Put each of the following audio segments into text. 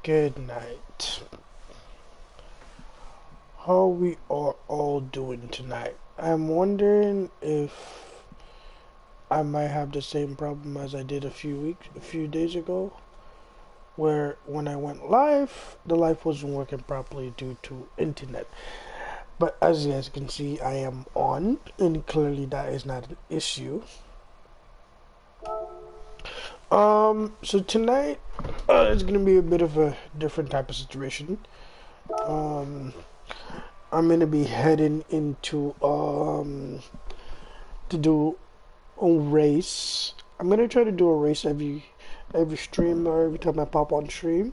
Good night. How we are all doing tonight? I'm wondering if I might have the same problem as I did a few days ago, where when I went live, the live wasn't working properly due to internet. But as you guys can see, I am on, and clearly that is not an issue. So tonight, it's gonna be a bit of a different type of situation. I'm gonna be heading into to do a race. I'm gonna try to do a race every stream or every time I pop on stream.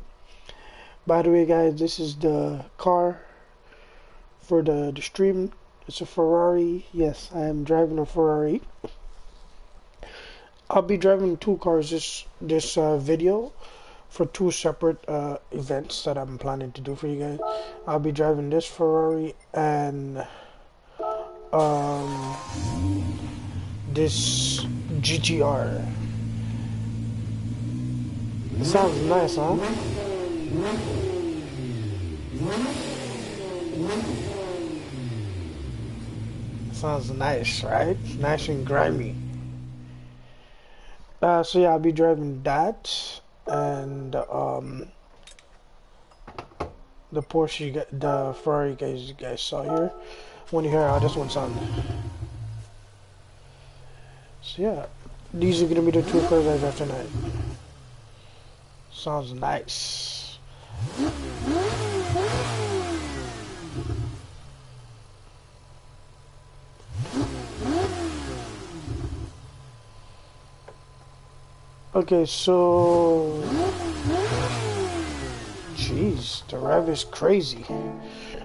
By the way, guys, this is the car for the stream. It's a Ferrari. Yes, I am driving a Ferrari. I'll be driving two cars this video for two separate events that I'm planning to do for you guys. I'll be driving this Ferrari and this GTR. It sounds nice, huh? Sounds nice, right? Nice and grimy. So yeah, I'll be driving that and the Porsche, the Ferrari you guys saw here. When you hear how this one sounds. So yeah, these are gonna be the two cars I drive tonight. Sounds nice. Okay, so jeez, the rev is crazy.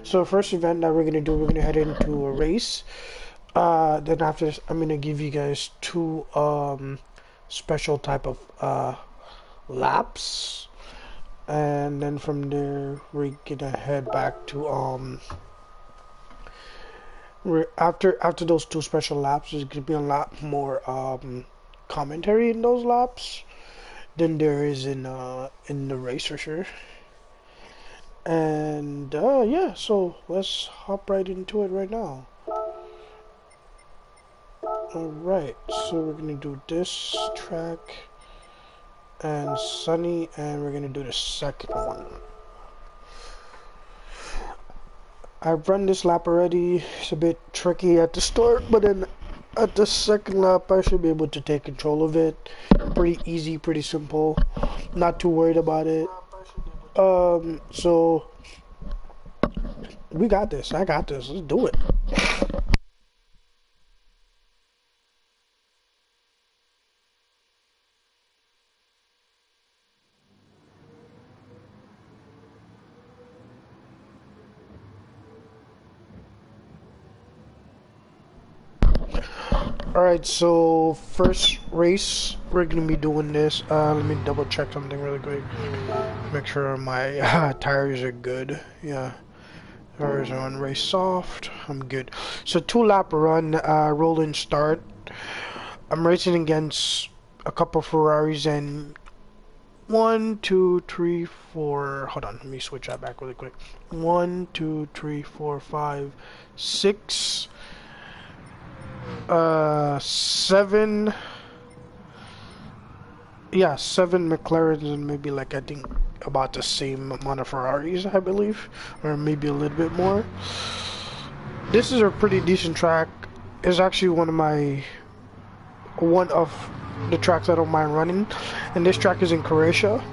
So first event that we're gonna do, we're gonna head into a race. Then after this, I'm gonna give you guys two special type of laps, and then from there we're gonna head back to after those two special laps, there's gonna be a lot more commentary in those laps than there is in the race for sure. And yeah, so let's hop right into it right now. Alright, so we're gonna do this track and Sunny, and we're gonna do the second one. I've run this lap already. It's a bit tricky at the start, but then at the second lap I should be able to take control of it. Pretty easy, pretty simple, not too worried about it. So we got this. I got this. Let's do it. Alright, so first race, we're gonna be doing this. Let me double check something really quick. Make sure my tires are good. Yeah, tires are on race soft. I'm good. So 2-lap run, rolling start. I'm racing against a couple Ferraris and 1, 2, 3, 4. Hold on, let me switch that back really quick. 1, 2, 3, 4, 5, 6. 7. Yeah, 7 McLarens and maybe like I think about the same amount of Ferraris, I believe, or maybe a little bit more. This is a pretty decent track. It's actually one of the tracks I don't mind running, and this track is in Croatia.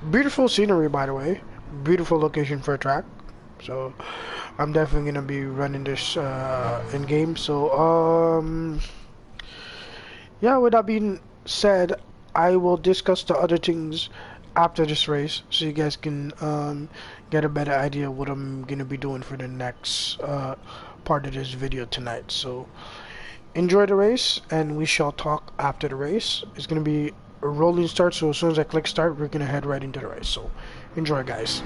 Beautiful scenery, by the way. Beautiful location for a track. So I'm definitely gonna be running this in game. So yeah, with that being said, I will discuss the other things after this race, so you guys can get a better idea of what I'm gonna be doing for the next part of this video tonight. So enjoy the race, and we shall talk after the race. It's gonna be a rolling start, so as soon as I click start, we're gonna head right into the race. So enjoy, guys.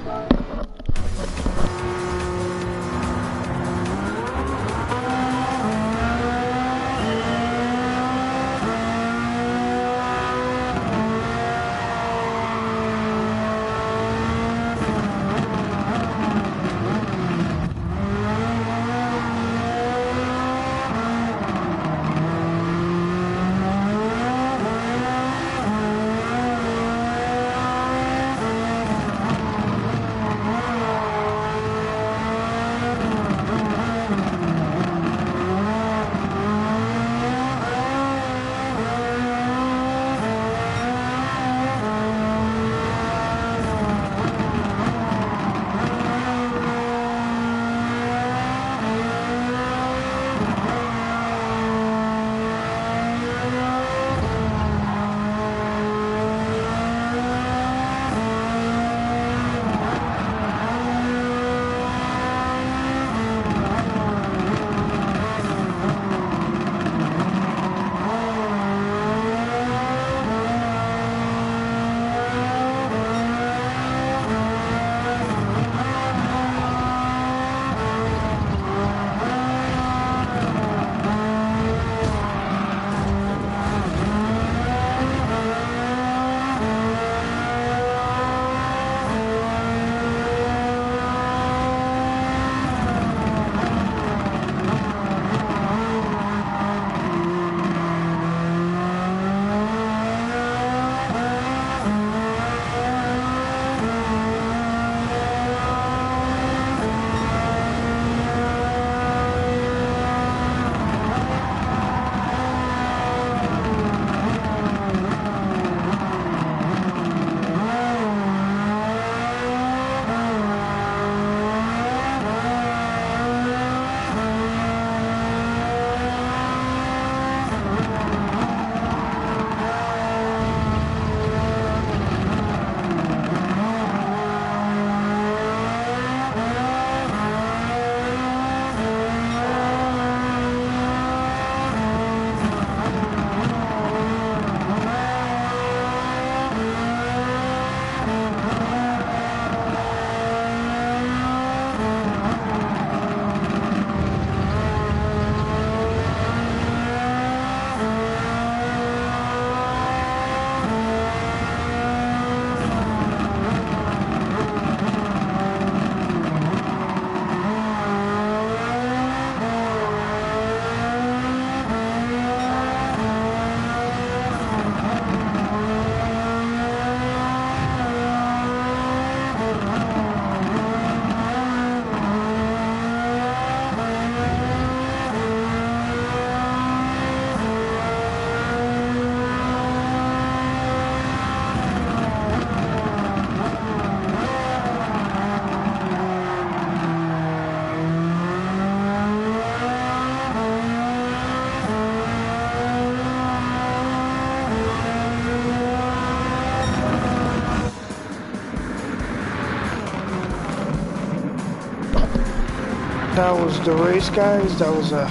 that was the race, guys. That was a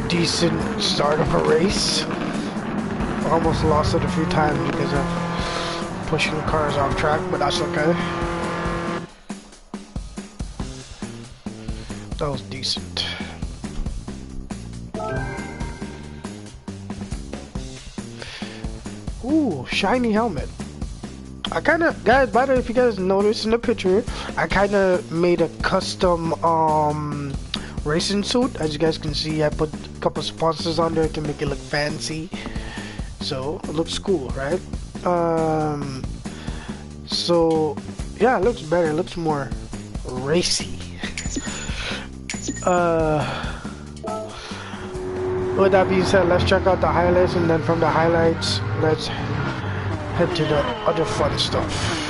decent start of a race. Almost lost it a few times because of pushing cars off track, but that's okay. That was decent. Ooh, shiny helmet. I kinda, guys, by the way, if you guys notice in the picture, I kinda made a custom, racing suit. As you guys can see, I put a couple sponsors on there to make it look fancy. So, it looks cool, right? So, yeah, it looks better. It looks more racy. With that being said, let's check out the highlights, and then from the highlights, let's head to the other fun stuff.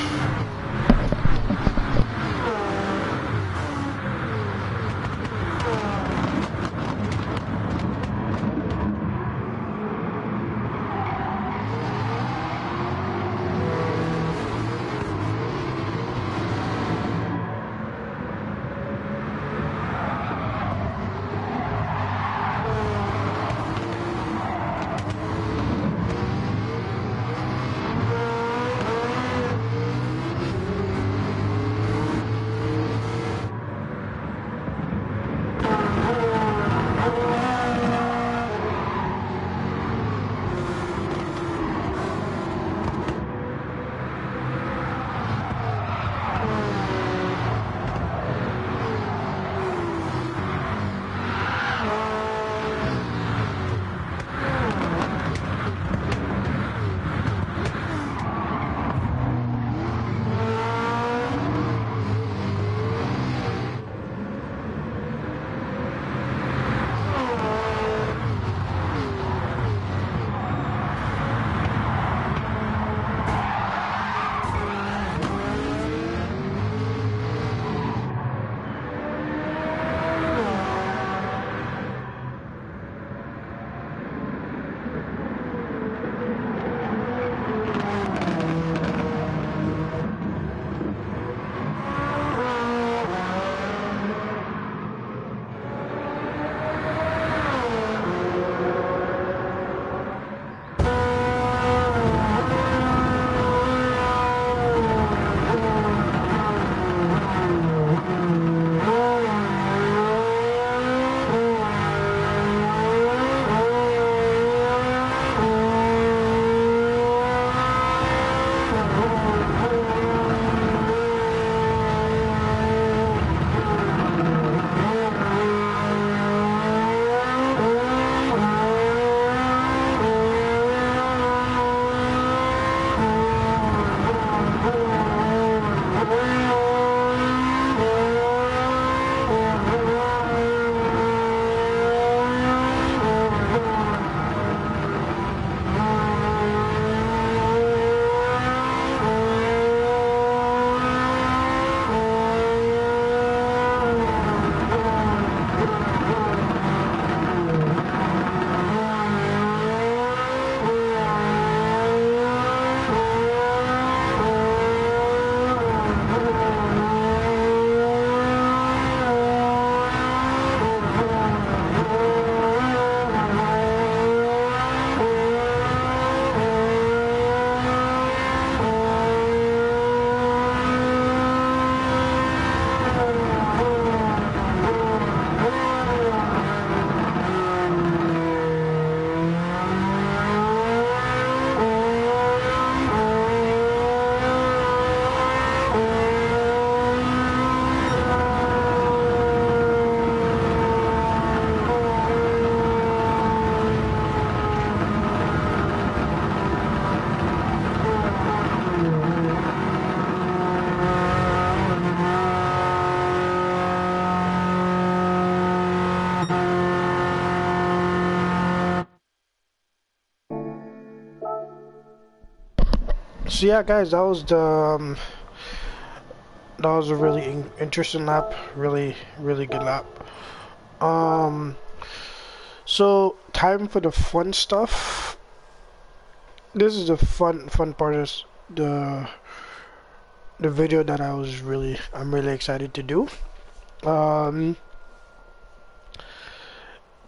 So yeah, guys, that was a really interesting lap, really good lap. Um, so time for the fun stuff. This is the fun part of the video that I'm really excited to do.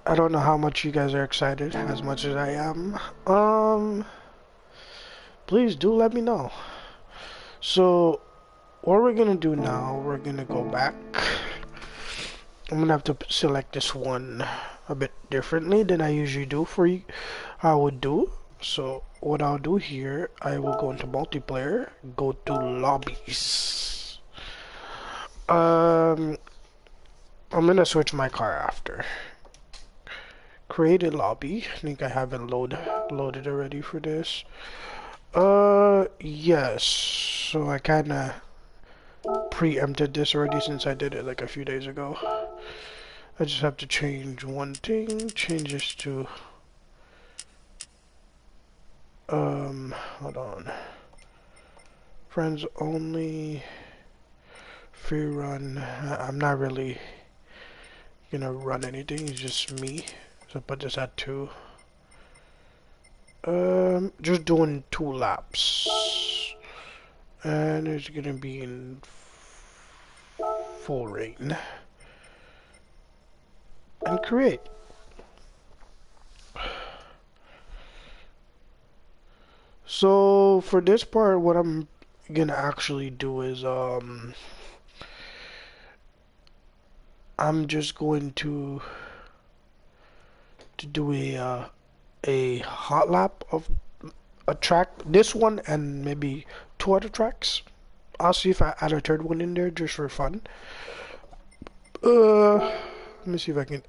I don't know how much you guys are excited, as much as I am. Um, please do let me know. So, what we're gonna do now, we're gonna go back. I'm gonna have to select this one a bit differently than I usually do for you. I would do. So what I'll do here, I will go into multiplayer, go to lobbies. Um, I'm gonna switch my car after. Create a lobby. I think I haven't loaded already for this. Yes. So I kinda preempted this already since I did it like a few days ago. I just have to change one thing. Change this to hold on. Friends only. Free run. I'm not really gonna run anything. It's just me. So put this at 2. Just doing 2 laps, and it's gonna be in full rain. And create. So for this part, what I'm gonna actually do is I'm just going to do a hot lap of a track, this one and maybe 2 other tracks. I'll see if I add a third one in there just for fun. Let me see if I can.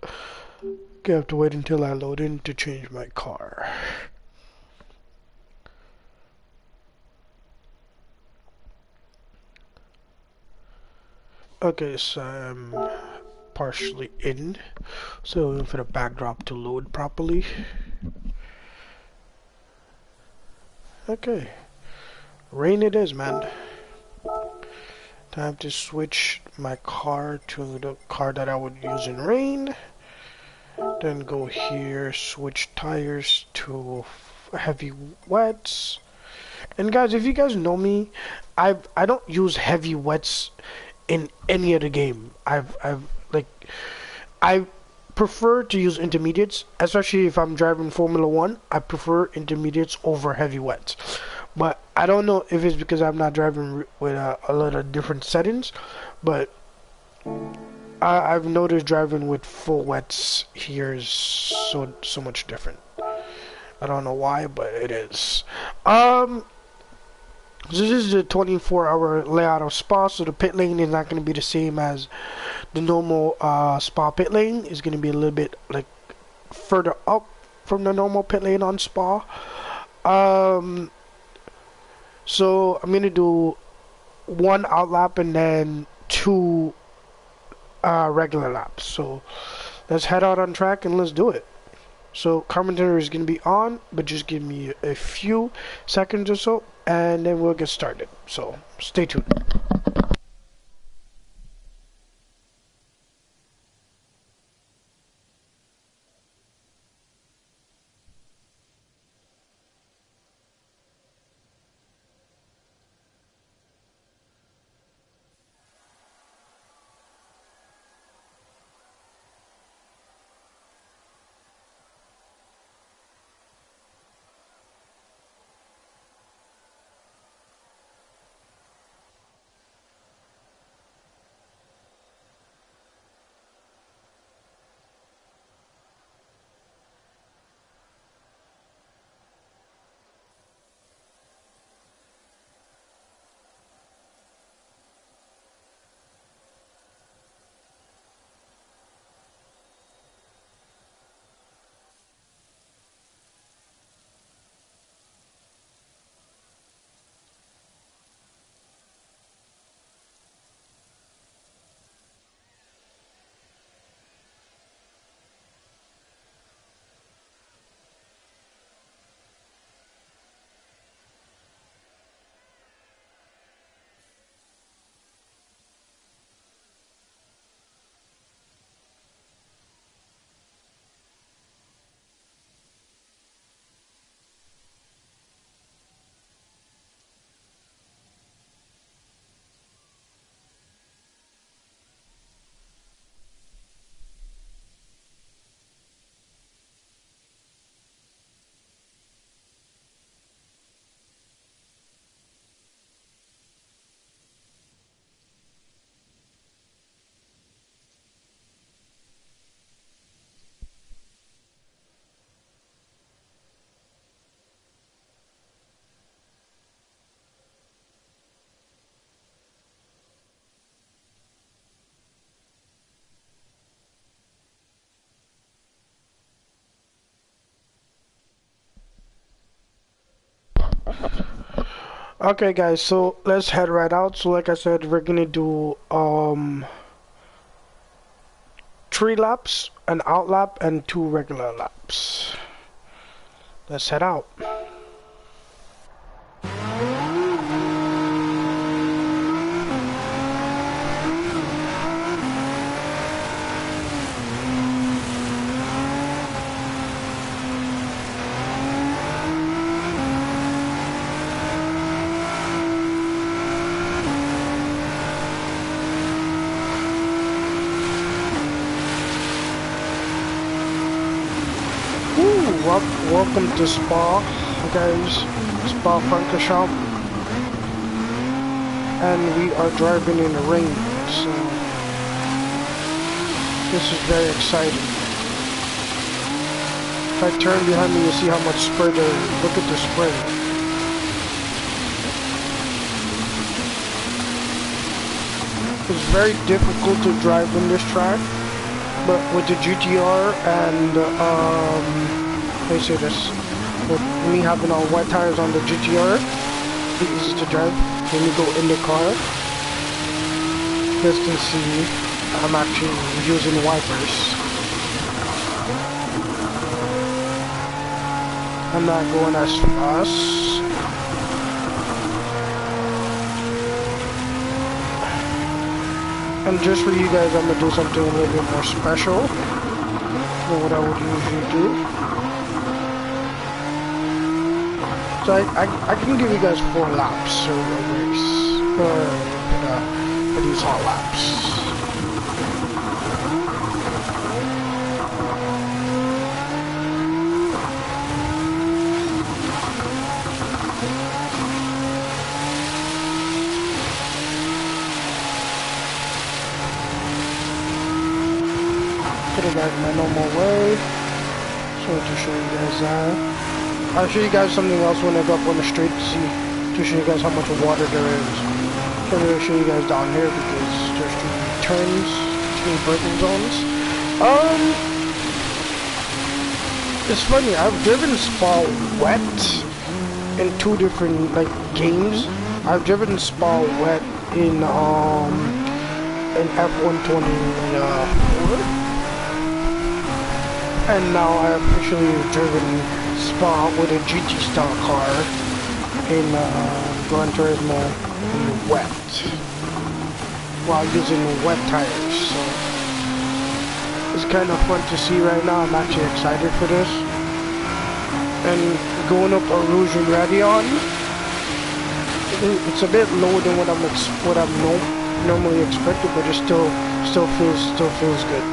I have to wait until I load in to change my car. Okay, so I'm partially in. So waiting for the backdrop to load properly. Okay, rain it is, man. Time to switch my car to the car that I would use in rain. Then go here, switch tires to heavy wets. And guys, if you guys know me, I don't use heavy wets in any other game. I've like I prefer to use intermediates, especially if I'm driving Formula One. I prefer intermediates over heavy wets. But I don't know if it's because I'm not driving with a lot of different settings, but I've noticed driving with full wets here is so much different. I don't know why, but it is. So this is a 24-hour layout of Spa, so the pit lane is not going to be the same as the normal Spa pit lane. It's going to be a little bit like further up from the normal pit lane on Spa. Um, so I'm going to do 1 out lap and then 2 regular laps. So let's head out on track and let's do it. So commentary is going to be on, but just give me a few seconds or so, and then we'll get started. So stay tuned. Okay, guys, so let's head right out. So like I said, we're gonna do 3 laps, an out lap, and 2 regular laps. Let's head out. Welcome to Spa, guys. Spa Francorchamps, and we are driving in the rain, so this is very exciting. If I turn behind me, you see how much spray there is. Look at the spray. It's very difficult to drive in this track, but with the GTR and let me say this, with me having all wet tires on the GTR, it's easy to drive. When you go in the car, you guys can see I'm actually using wipers. I'm not going as fast. And just for you guys, I'm gonna do something a little bit more special than what I would usually do. So I can give you guys 4 laps of a race for these hot laps. Put it back my normal way. So to show you guys that. I'll show you guys something else when I go up on the street to show you guys how much water there is. So I'm going to show you guys down here because there's 2 turns, 2 braking zones. It's funny, I've driven Spa wet in 2 different games. I've driven Spa wet in F124. And now I officially driven Spa with a GT style car in Gran Turismo in the wet while using wet tires. So it's kind of fun to see right now. I'm actually excited for this. And going up a Rouge and Radion, it's a bit lower than what I'm normally expected, but it still feels good.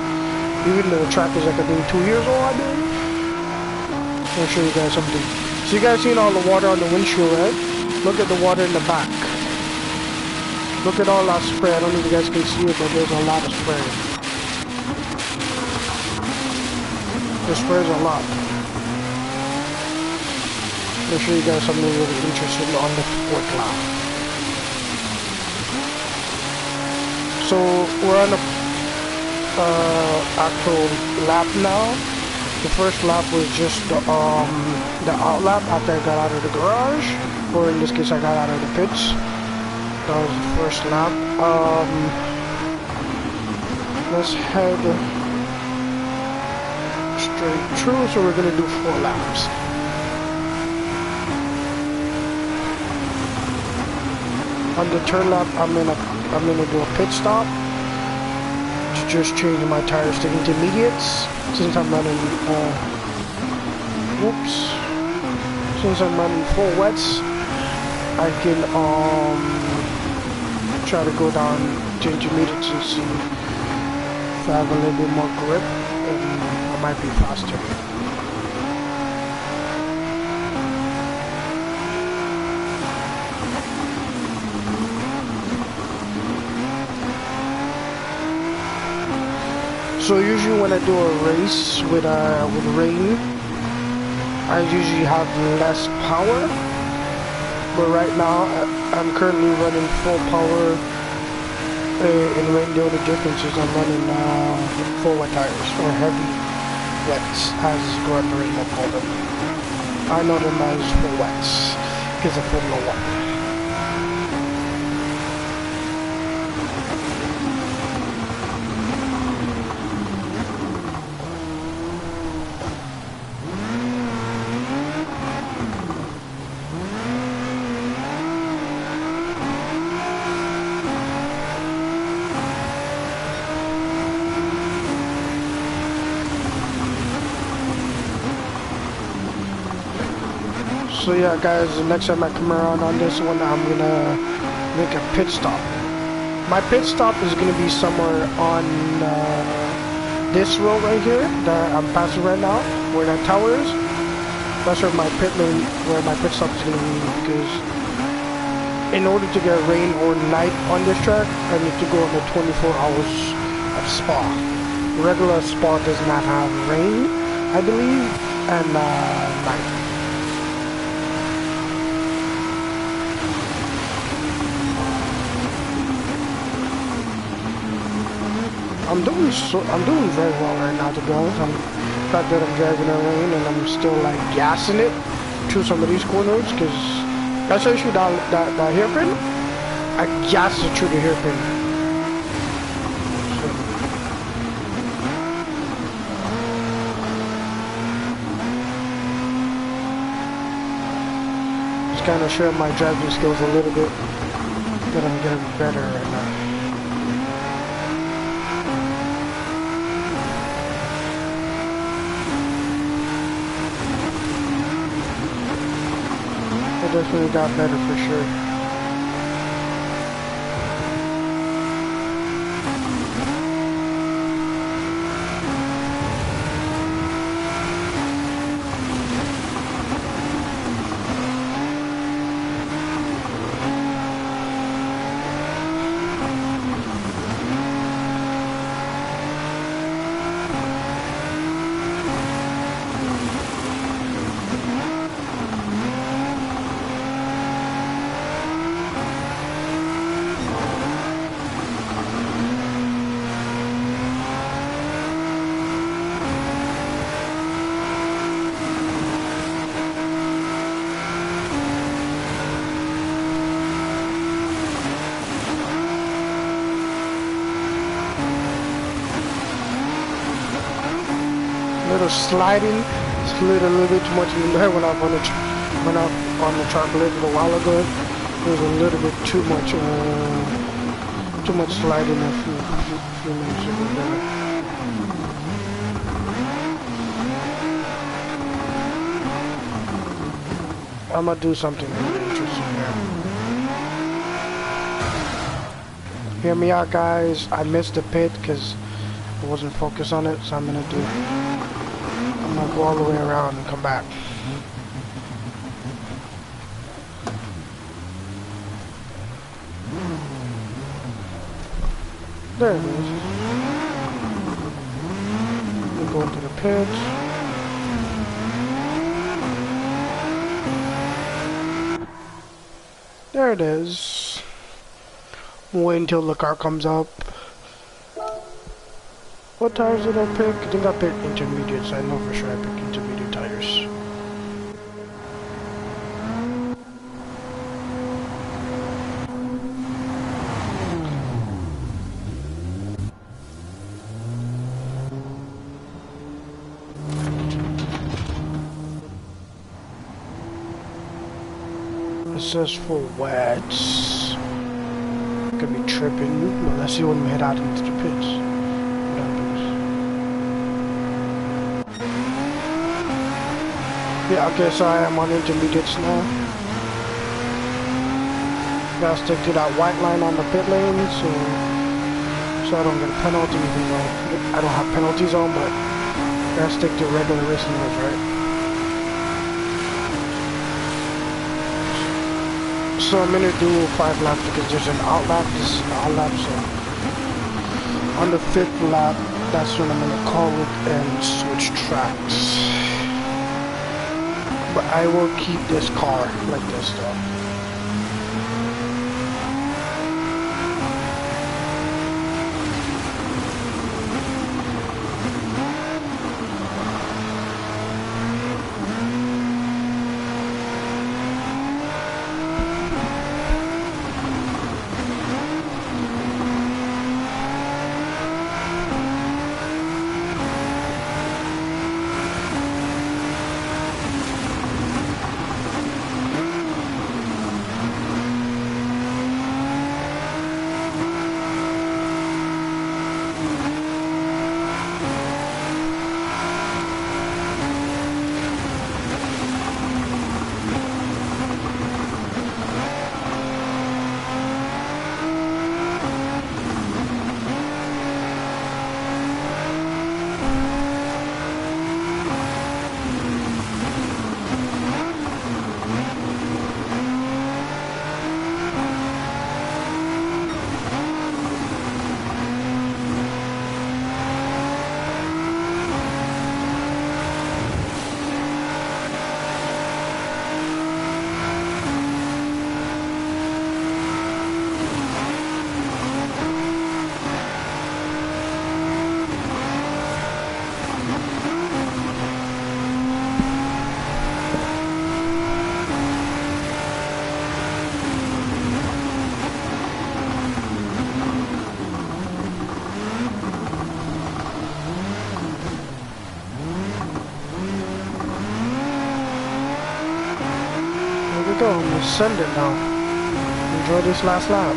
Even though the track is I think 2 years old, I believe. I'll show you guys something. So you guys seen all the water on the windshield, right? Look at the water in the back. Look at all that spray. I don't know if you guys can see it, but there's a lot of spray. The spray's a lot. I'll show you guys something really interesting on the 4th lap. So we're on the actual lap now. The first lap was just the out lap after I got out of the garage, or in this case I got out of the pits. That was the first lap. Let's head straight through, so we're gonna do 4 laps. On the turn lap, I'm gonna do a pit stop. Just changing my tires to intermediates since I'm running since I'm running full wets. I can try to go down to intermediates and see if I have a little bit more grip and I might be faster. So usually when I do a race with rain, I usually have less power. But right now, I'm currently running full power in rain. The only difference is I'm running full wet tires, or heavy wets, as Gran Turismo call them. I know them as full wets, because of Formula 1. So yeah, guys, the next time I come around on this one, I'm gonna make a pit stop. My pit stop is gonna be somewhere on this road right here that I'm passing right now, where that tower is. That's where my pit lane, where my pit stop is gonna be, because in order to get rain or night on this track, I need to go on the 24 hours of Spa. Regular Spa does not have rain, I believe, and night. I'm doing very well right now, to be honest. I'm the fact that I'm driving in rain and I'm still like gassing it through some of these corners, because especially that hairpin, I gassed it through the hairpin. So, just kind of share my driving skills a little bit, that I'm getting better right now. Definitely got better for sure. Little sliding, slid a little bit too much in there when I went up on the track a little while ago. There was a little bit too much sliding a few minutes ago there. I'm gonna do something really interesting here. Hear me out, guys. I missed the pit because I wasn't focused on it, so I'm gonna go all the way around and come back. There it is. We go into the pit. There it is. Wait until the car comes up. What tires did I pick? I think I picked intermediates. I know for sure I picked intermediate tires. It says for wets. Could be tripping, but let's see when we head out into the pits. Yeah, okay, so I am on intermediates now. Gotta stick to that white line on the pit lane, so I don't get a penalty, even though I don't have penalties on, but gotta stick to regular racing rules, right? So I'm gonna do 5 laps because there's an out lap, this is an out lap, so on the 5th lap, that's when I'm gonna call it and switch tracks. But I will keep this car like this though. go. I'm gonna send it now. Enjoy this last lap.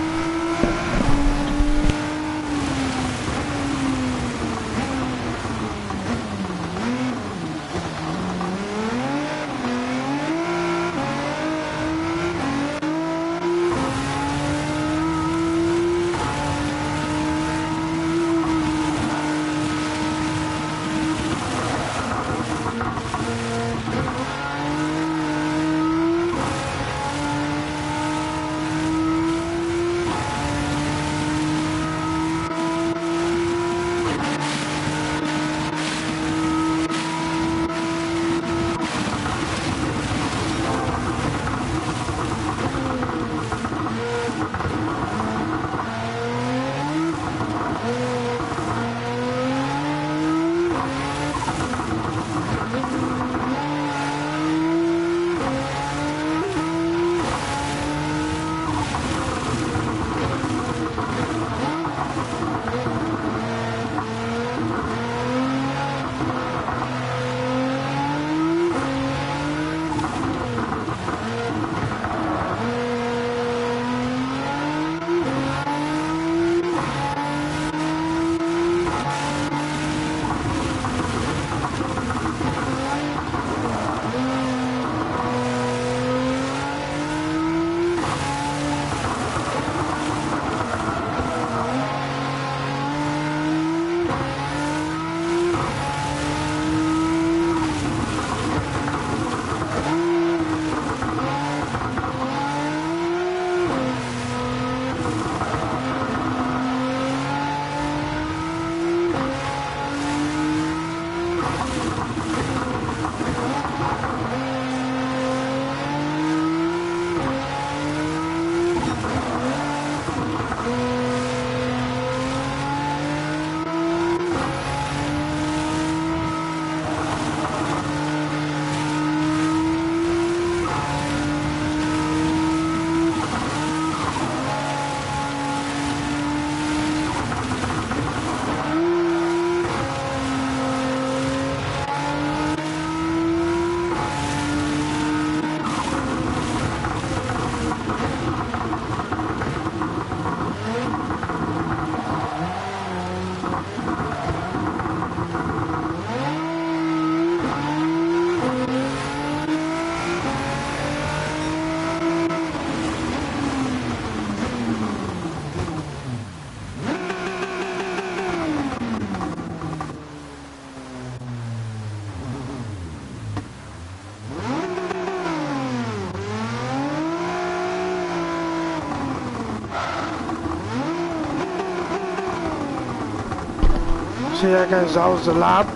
So yeah guys, that was the lap.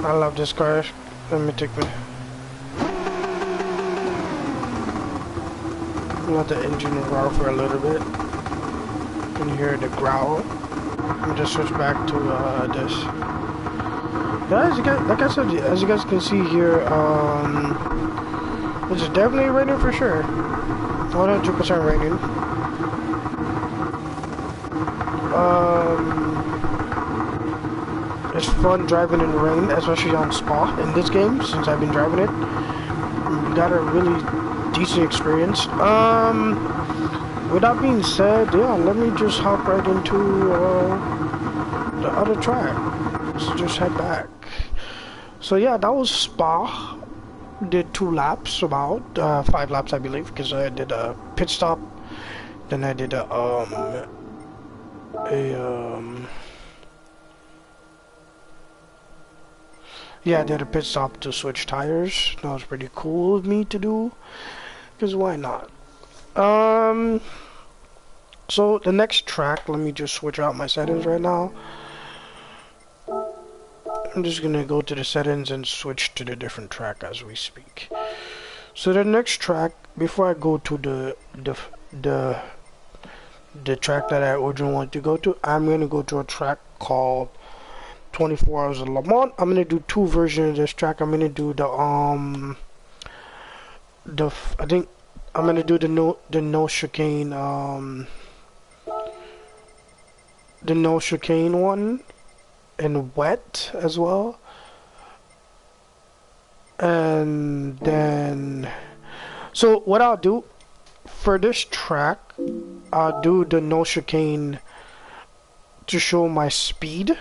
I love this car. Let me take me. Let the engine roar for a little bit. You can hear the growl. Let me just switch back to this. Guys, like I said, as you guys can see here, it's definitely raining for sure. 100% raining. It's fun driving in the rain, especially on Spa in this game, since I've been driving it. You got a really decent experience. With that being said, yeah, let me just hop right into the other track. Let's just head back. So yeah, that was Spa. Did 2 laps, about 5 laps I believe, because I did a pit stop, then I did yeah, I did a pit stop to switch tires. That was pretty cool of me to do, because why not? So the next track, let me just switch out my settings right now. I'm just gonna go to the settings and switch to the different track as we speak. So the next track, before I go to the track that I originally wanted to go to, I'm gonna go to a track called 24 Hours of Le Mans. I'm gonna do 2 versions of this track. I'm gonna do I think I'm gonna do the no chicane one, and wet as well. And then, so what I'll do for this track, I'll do the no chicane to show my speed,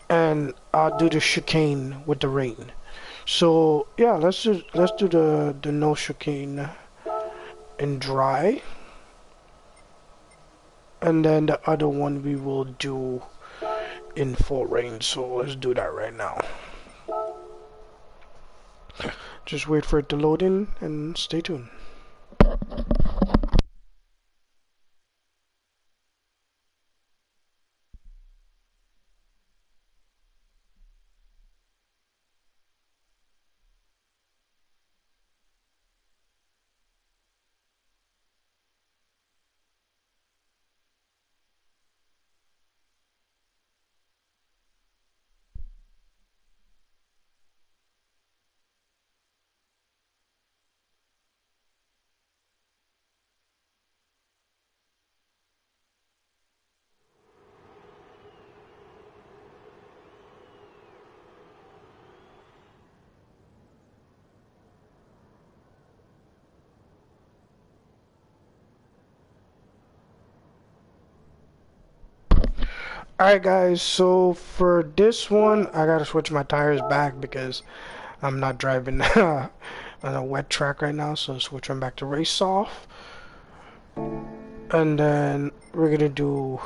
and I'll do the chicane with the rain. So yeah, let's do the no chicane in dry, and then the other one we will do in full rain. So let's do that right now. Just wait for it to load in and stay tuned. Alright guys, so for this one, I gotta switch my tires back because I'm not driving on a wet track right now, so switch them back to race soft. And then we're gonna do,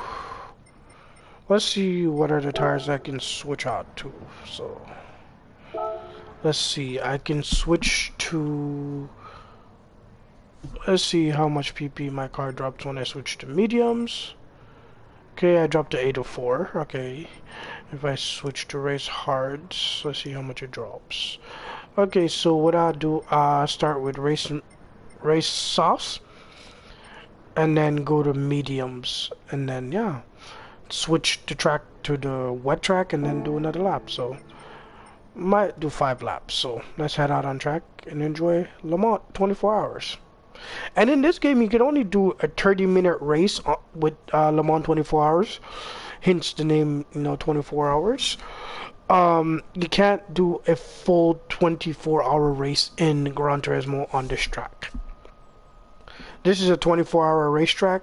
let's see what are the tires I can switch out to. So let's see, I can switch to, let's see how much PP my car drops when I switch to mediums. Okay, I dropped to 804. Okay, if I switch to race hards, let's see how much it drops. Okay, so what I'll do, start with race softs, and then go to mediums, and then yeah, switch the track to the wet track, and then do another lap. So might do 5 laps. So let's head out on track and enjoy Le Mans 24 hours. And in this game, you can only do a 30-minute race with Le Mans 24 hours. Hence the name, 24 hours. You can't do a full 24-hour race in Gran Turismo on this track. This is a 24-hour racetrack,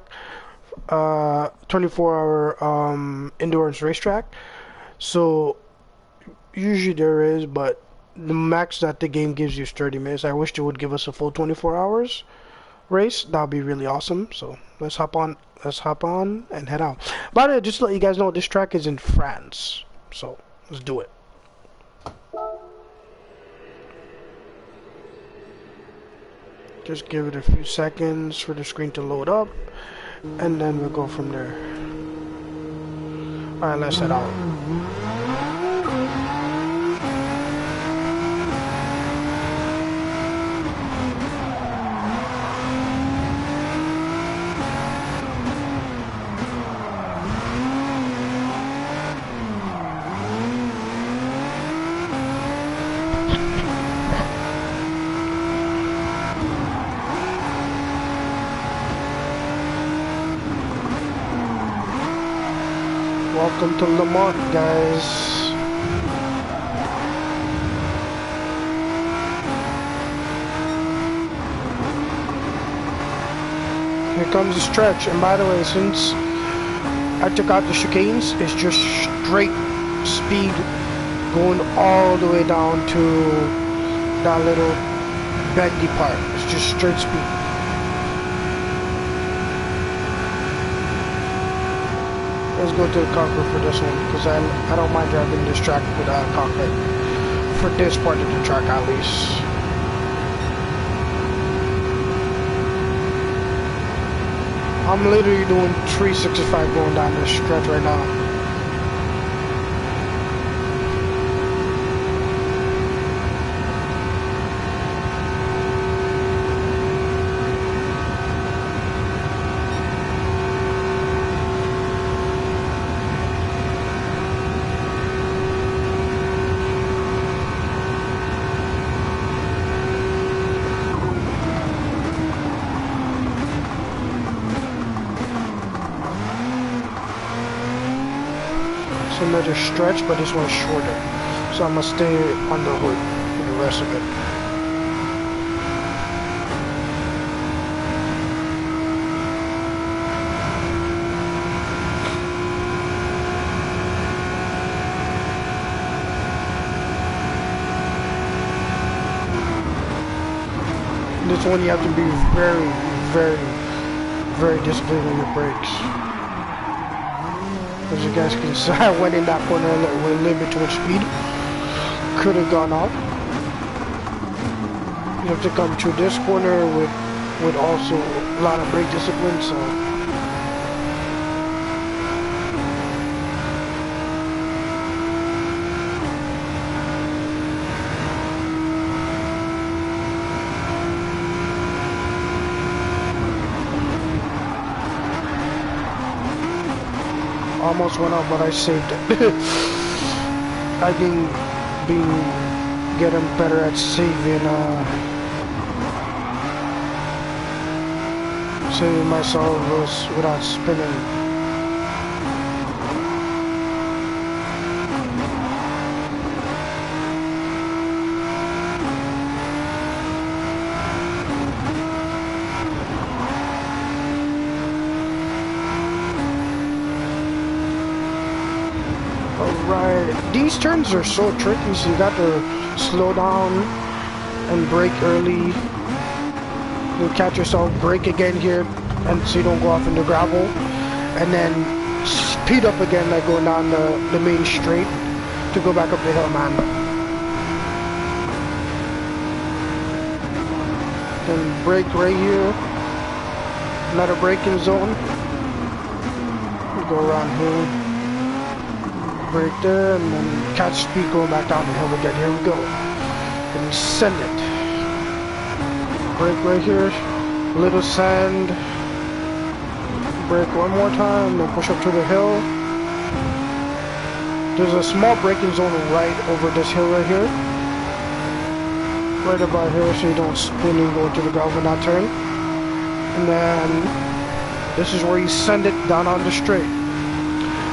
24-hour endurance racetrack. So usually there is, but the max that the game gives you is 30 minutes. I wish they would give us a full 24 hours race. That would be really awesome. So let's hop on and head out. By the way, just to let you guys know, this track is in France. So let's do it. Just give it a few seconds for the screen to load up, and then we'll go from there. Alright, let's head out. Welcome to Le Mans, guys. Here comes the stretch, and by the way, since I took out the chicanes, it's just straight speed going all the way down to that little bendy part. It's just straight speed. Let's go to the cockpit for this one, because I don't mind driving this track without a cockpit. For this part of the track, at least. I'm literally doing 365 going down this stretch right now. Another stretch, but this one's shorter, so I'm gonna stay on the hood for the the rest of it. This one you have to be very, very disciplined on your brakes. As you guys can see, I went in that corner with a little bit too much speed. Could have gone off. You have to come to this corner with also a lot of brake discipline, so. Almost went out, but I saved it. I can be getting better at saving myself without spinning. These turns are so tricky, so you got to slow down and brake early. You'll catch yourself, brake again here, and so you don't go off into gravel, and then speed up again, like going down the main straight to go back up the hill, man. Then brake right here, another braking zone. We go around here. Brake there, and then catch speed going back down the hill again. Here we go. And send it. Brake right here. Little sand. Brake one more time, then push up to the hill. There's a small braking zone right over this hill right here. Right about here, so you don't spin and go into the gravel in that turn. And then this is where you send it down on the straight.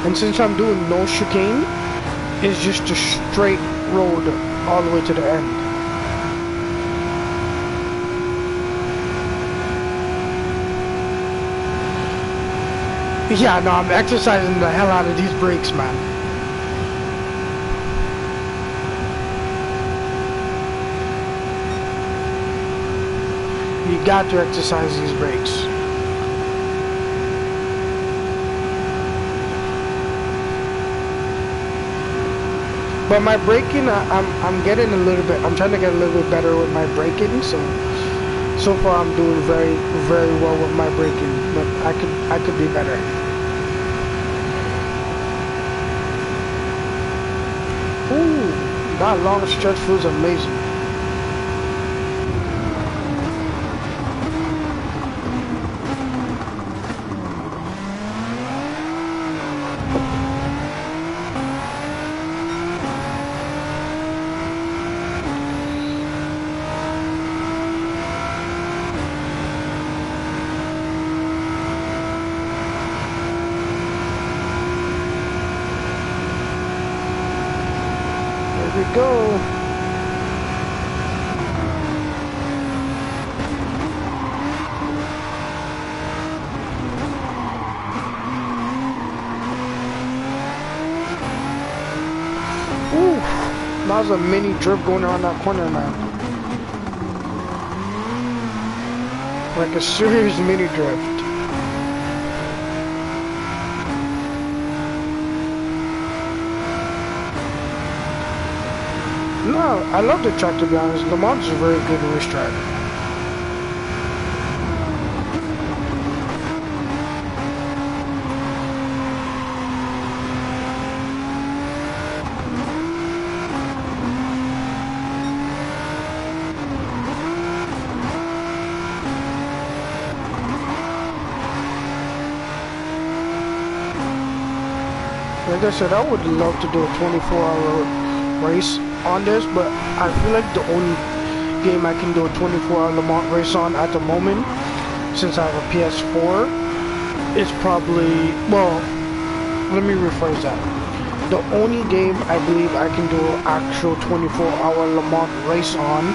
And since I'm doing no chicane, it's just a straight road all the way to the end. Yeah, no, I'm exercising the hell out of these brakes, man. You got to exercise these brakes. But my braking, I'm getting a little bit. I'm trying to get a little bit better with my braking. So far I'm doing very well with my braking. But I could be better. Ooh, that long stretch feels amazing. Go. Ooh, that was a mini drift going around that corner, man. Like a serious mini drift. No, I love the track, to be honest. Le Mans is a very good racetrack. Like I said, I would love to do a 24-hour race on this, but I feel like the only game I can do a 24-hour Le Mans race on at the moment, since I have a PS4, is probably, well, let me rephrase that. The only game I believe I can do an actual 24-hour Le Mans race on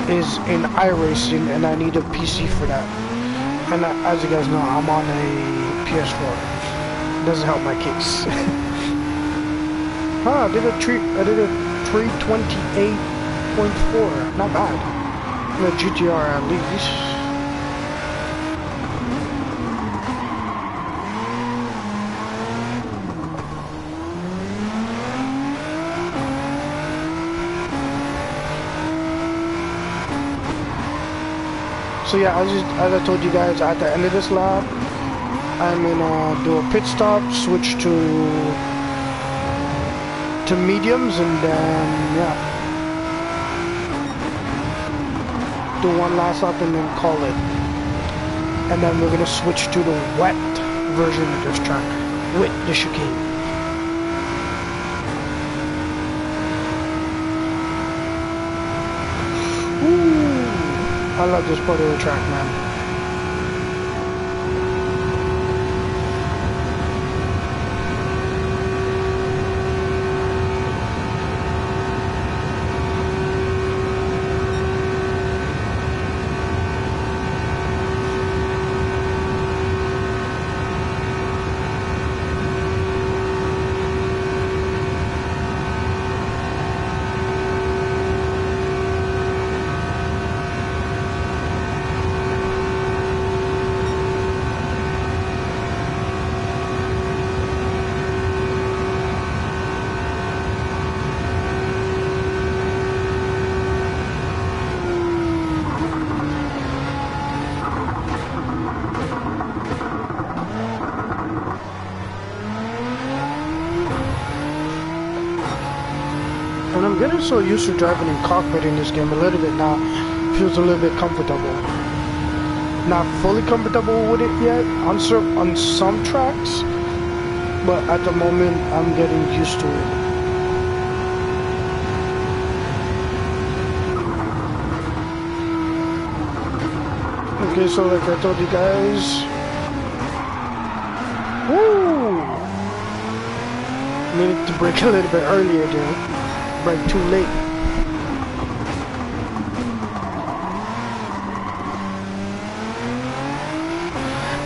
is in iRacing, and I need a PC for that. And as you guys know, I'm on a PS4. Doesn't help my case. Huh, I did a 328.4. Not bad. The GTR at least. So yeah, as I told you guys, at the end of this lap, I'm gonna do a pit stop, switch to mediums, and then yeah, do one last lap and then call it. And then we're gonna switch to the wet version of this track with the chicane. I love this part of the track, man. And I'm getting so used to driving in cockpit in this game a little bit now. Feels a little bit comfortable. Not fully comfortable with it yet on some tracks, but at the moment I'm getting used to it. Okay, so like I told you guys, woo! Needed to brake a little bit earlier there. Brake too late.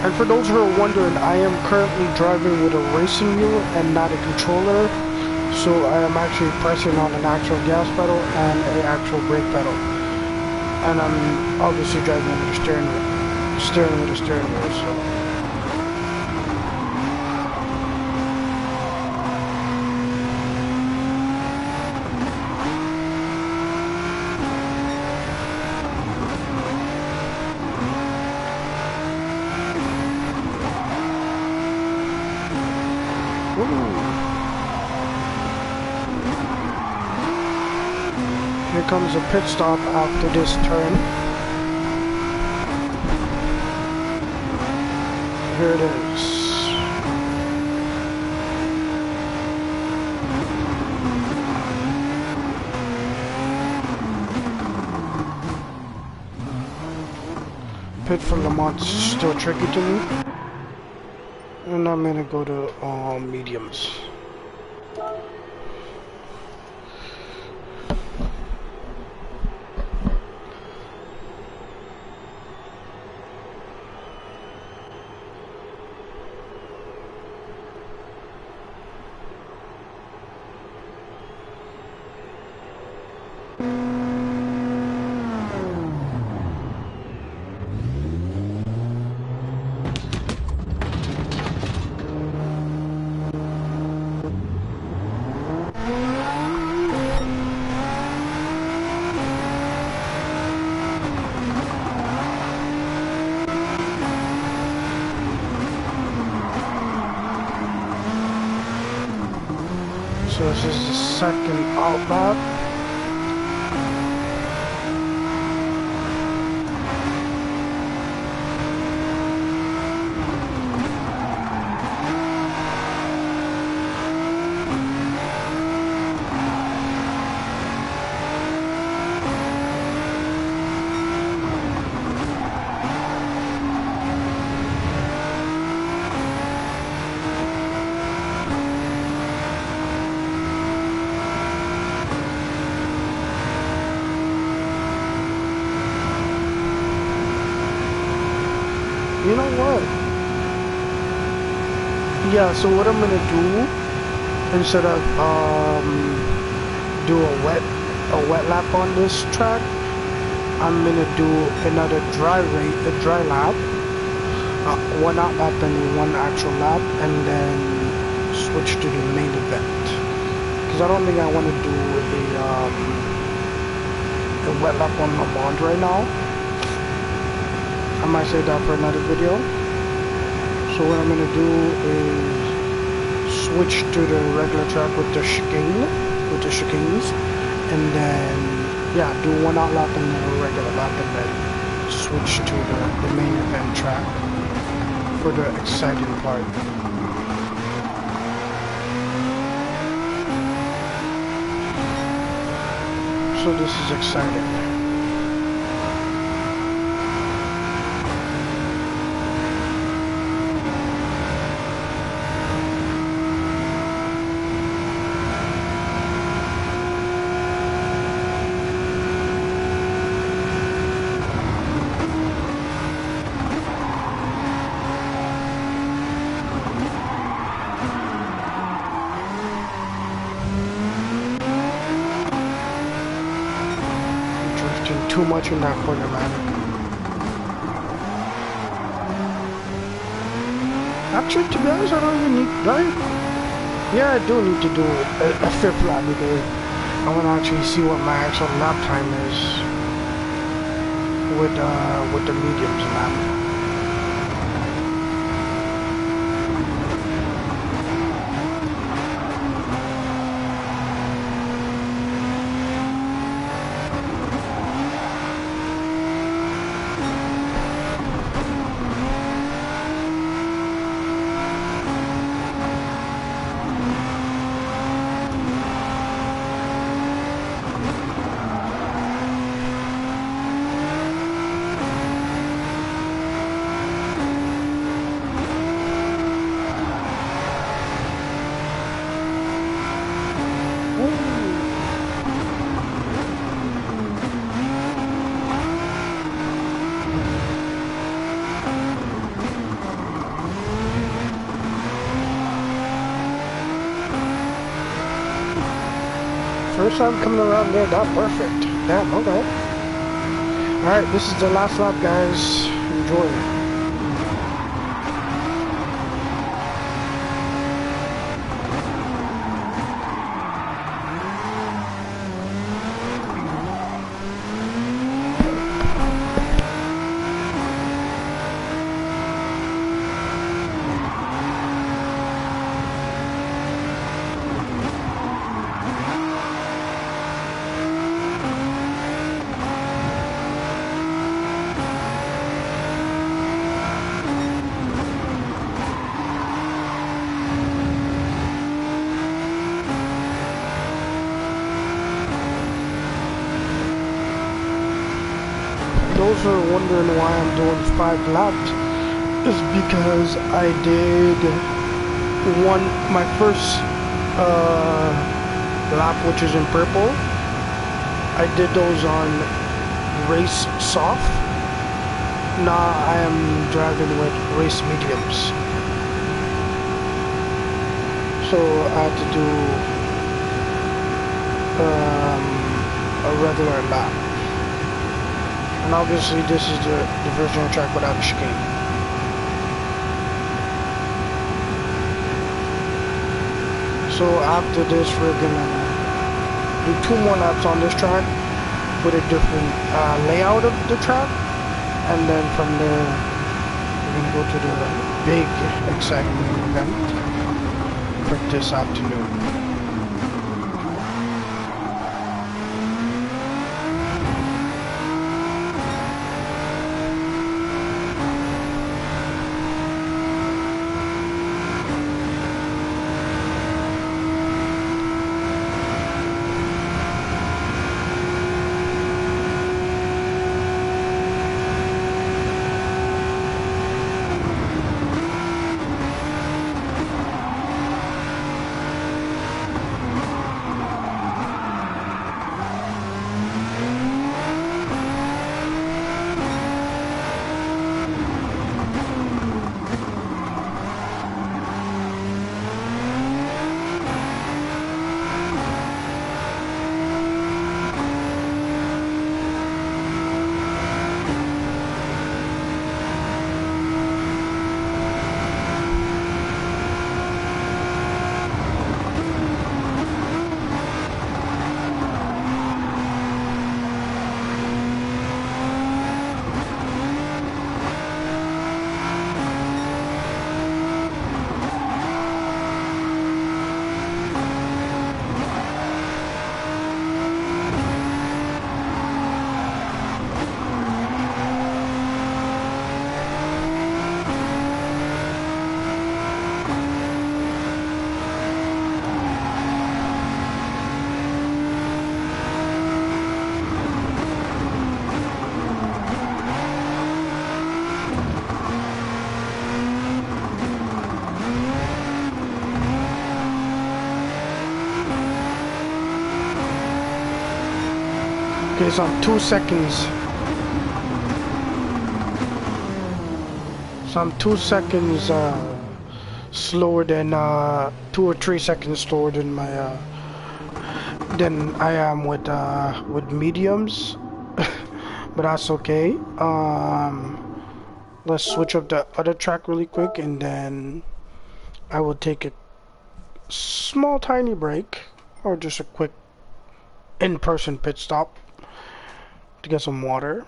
And for those who are wondering, I am currently driving with a racing wheel and not a controller. So I am actually pressing on an actual gas pedal and an actual brake pedal. And I'm obviously driving with a steering wheel, so. Here comes a pit stop after this turn. Here it is. Pit for Le Mans is still tricky to me. And I'm gonna go to mediums. So this is the second out lap. You know what? Yeah, so what I'm gonna do, instead of do a wet lap on this track, I'm gonna do another dry lap, one out lap and one actual lap, and then switch to the main event. Because I don't think I want to do a wet lap on Le Mans right now. I might save that for another video. So what I'm gonna do is switch to the regular track with the chicanes, and then yeah, do one out lap and then a regular lap, and then switch to the main event track for the exciting part. So this is exciting. Too much in that corner, man. Actually, to be honest, I don't even need, right? Yeah, I do need to do a fifth lap because I want to actually see what my actual lap time is with the mediums, man. First time coming around there, not perfect. Damn, okay. Alright, this is the last lap, guys. Enjoy. Those are wondering why I'm doing 5 laps is because I did my first lap, which is in purple. I did those on race soft. Now I am driving with race mediums. So I had to do a regular lap. And obviously this is the virtual track without a chicane. So after this we're gonna do 2 more laps on this track with a different layout of the track, and then from there we're gonna go to the big exciting event for this afternoon. Okay, so I'm 2 seconds. So I'm 2 seconds slower than 2 or 3 seconds slower than my than I am with mediums. But that's okay. Let's switch up the other track really quick, and then I will take a small tiny break, or just a quick in-person pit stop to get some water,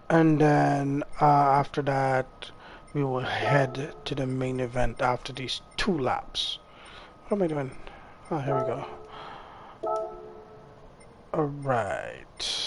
and then after that we will head to the main event after these 2 laps. What am I doing? Oh, here we go. Alright.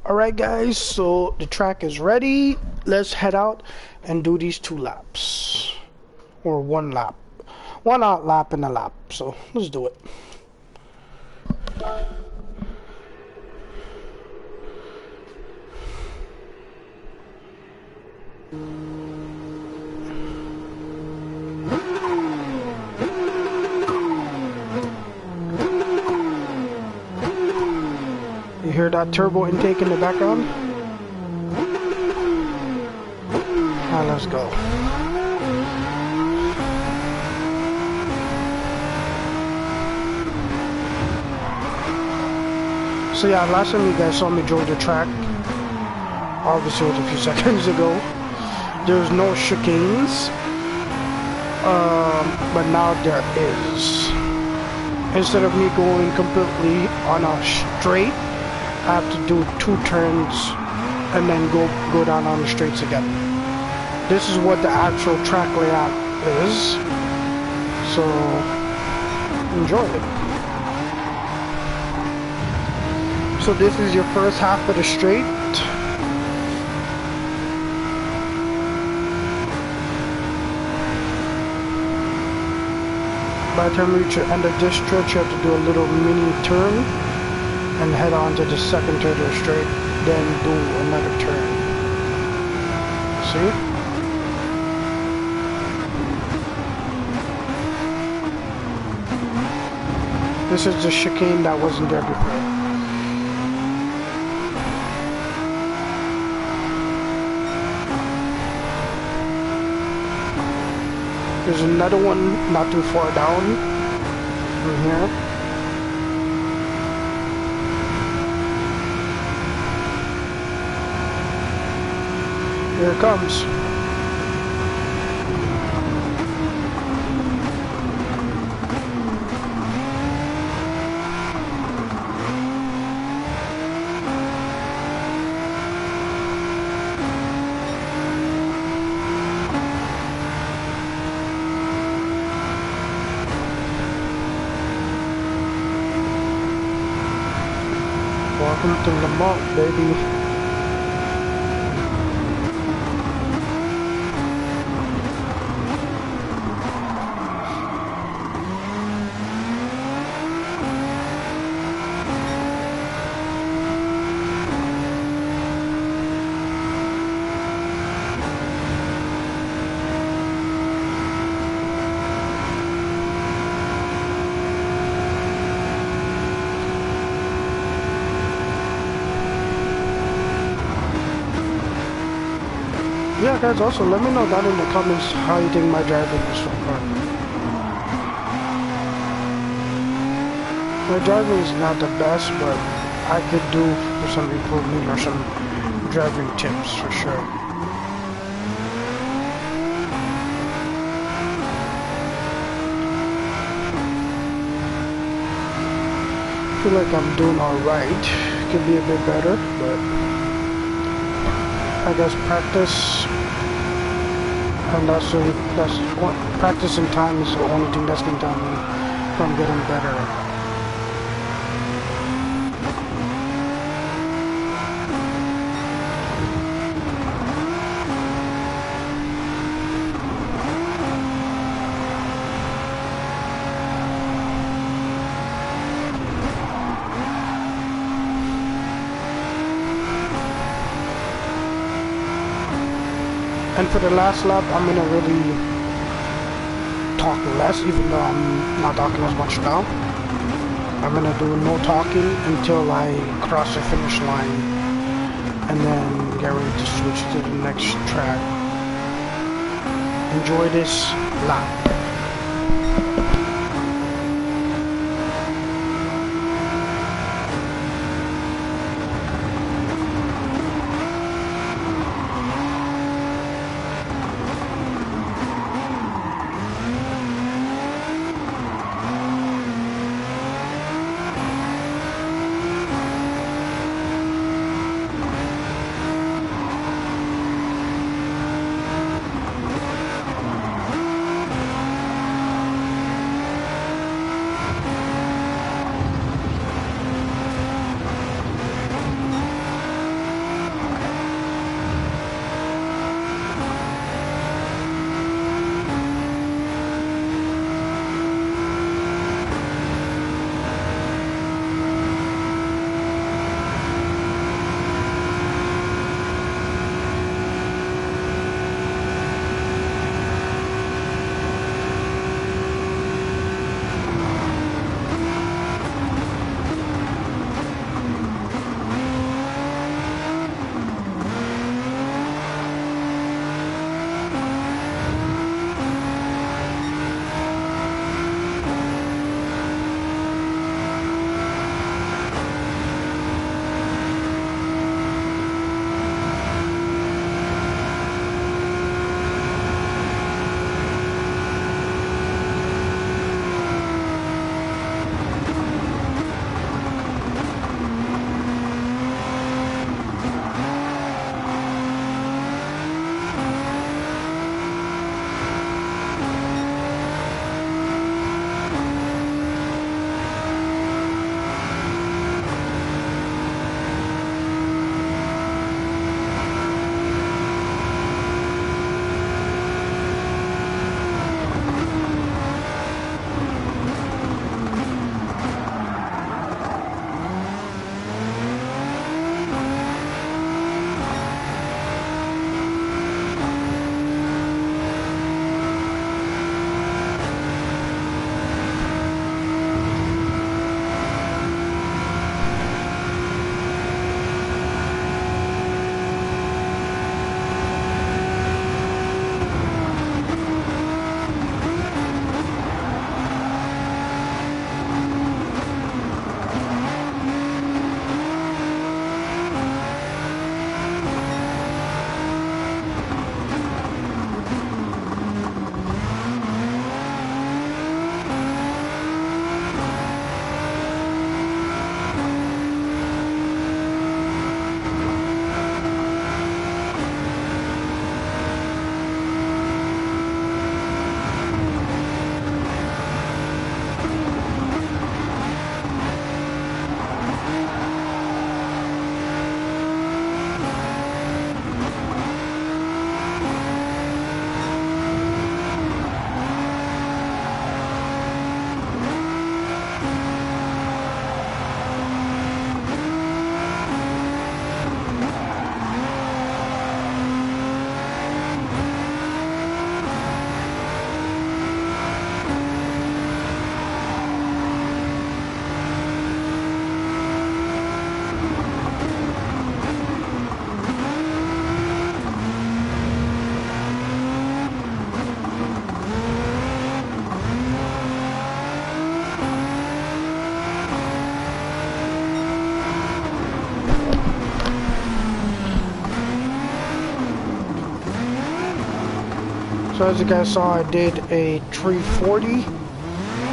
Alright guys, so the track is ready. Let's head out and do these 2 laps. Or 1 lap. 1 out lap and a lap. So let's do it. You hear that turbo intake in the background? Alright, let's go. So yeah, last time you guys saw me drive the track, obviously it was a few seconds ago, there's no chicanes, but now there is. Instead of me going completely on a straight, I have to do 2 turns and then go down on the straights again. This is what the actual track layout is, so enjoy it. So this is your first half of the straight. By the time you reach the end of this stretch, you have to do a little mini turn and head on to the second turn of the straight, then do another turn. See? This is the chicane that wasn't there before. There's another one not too far down from here. Here it comes. Welcome to Lamont, baby. Yeah, guys, also let me know down in the comments how you think my driving is so far. My driving is not the best, but I could do for some improvement or some driving tips for sure. I feel like I'm doing alright. Could be a bit better, but I guess practice and that's what practice and time is the only thing that's gonna tell me if I'm getting better. And for the last lap, I'm gonna really talk less, even though I'm not talking as much now. I'm gonna do no talking until I cross the finish line, and then get ready to switch to the next track. Enjoy this lap. So as you guys saw, I did a 340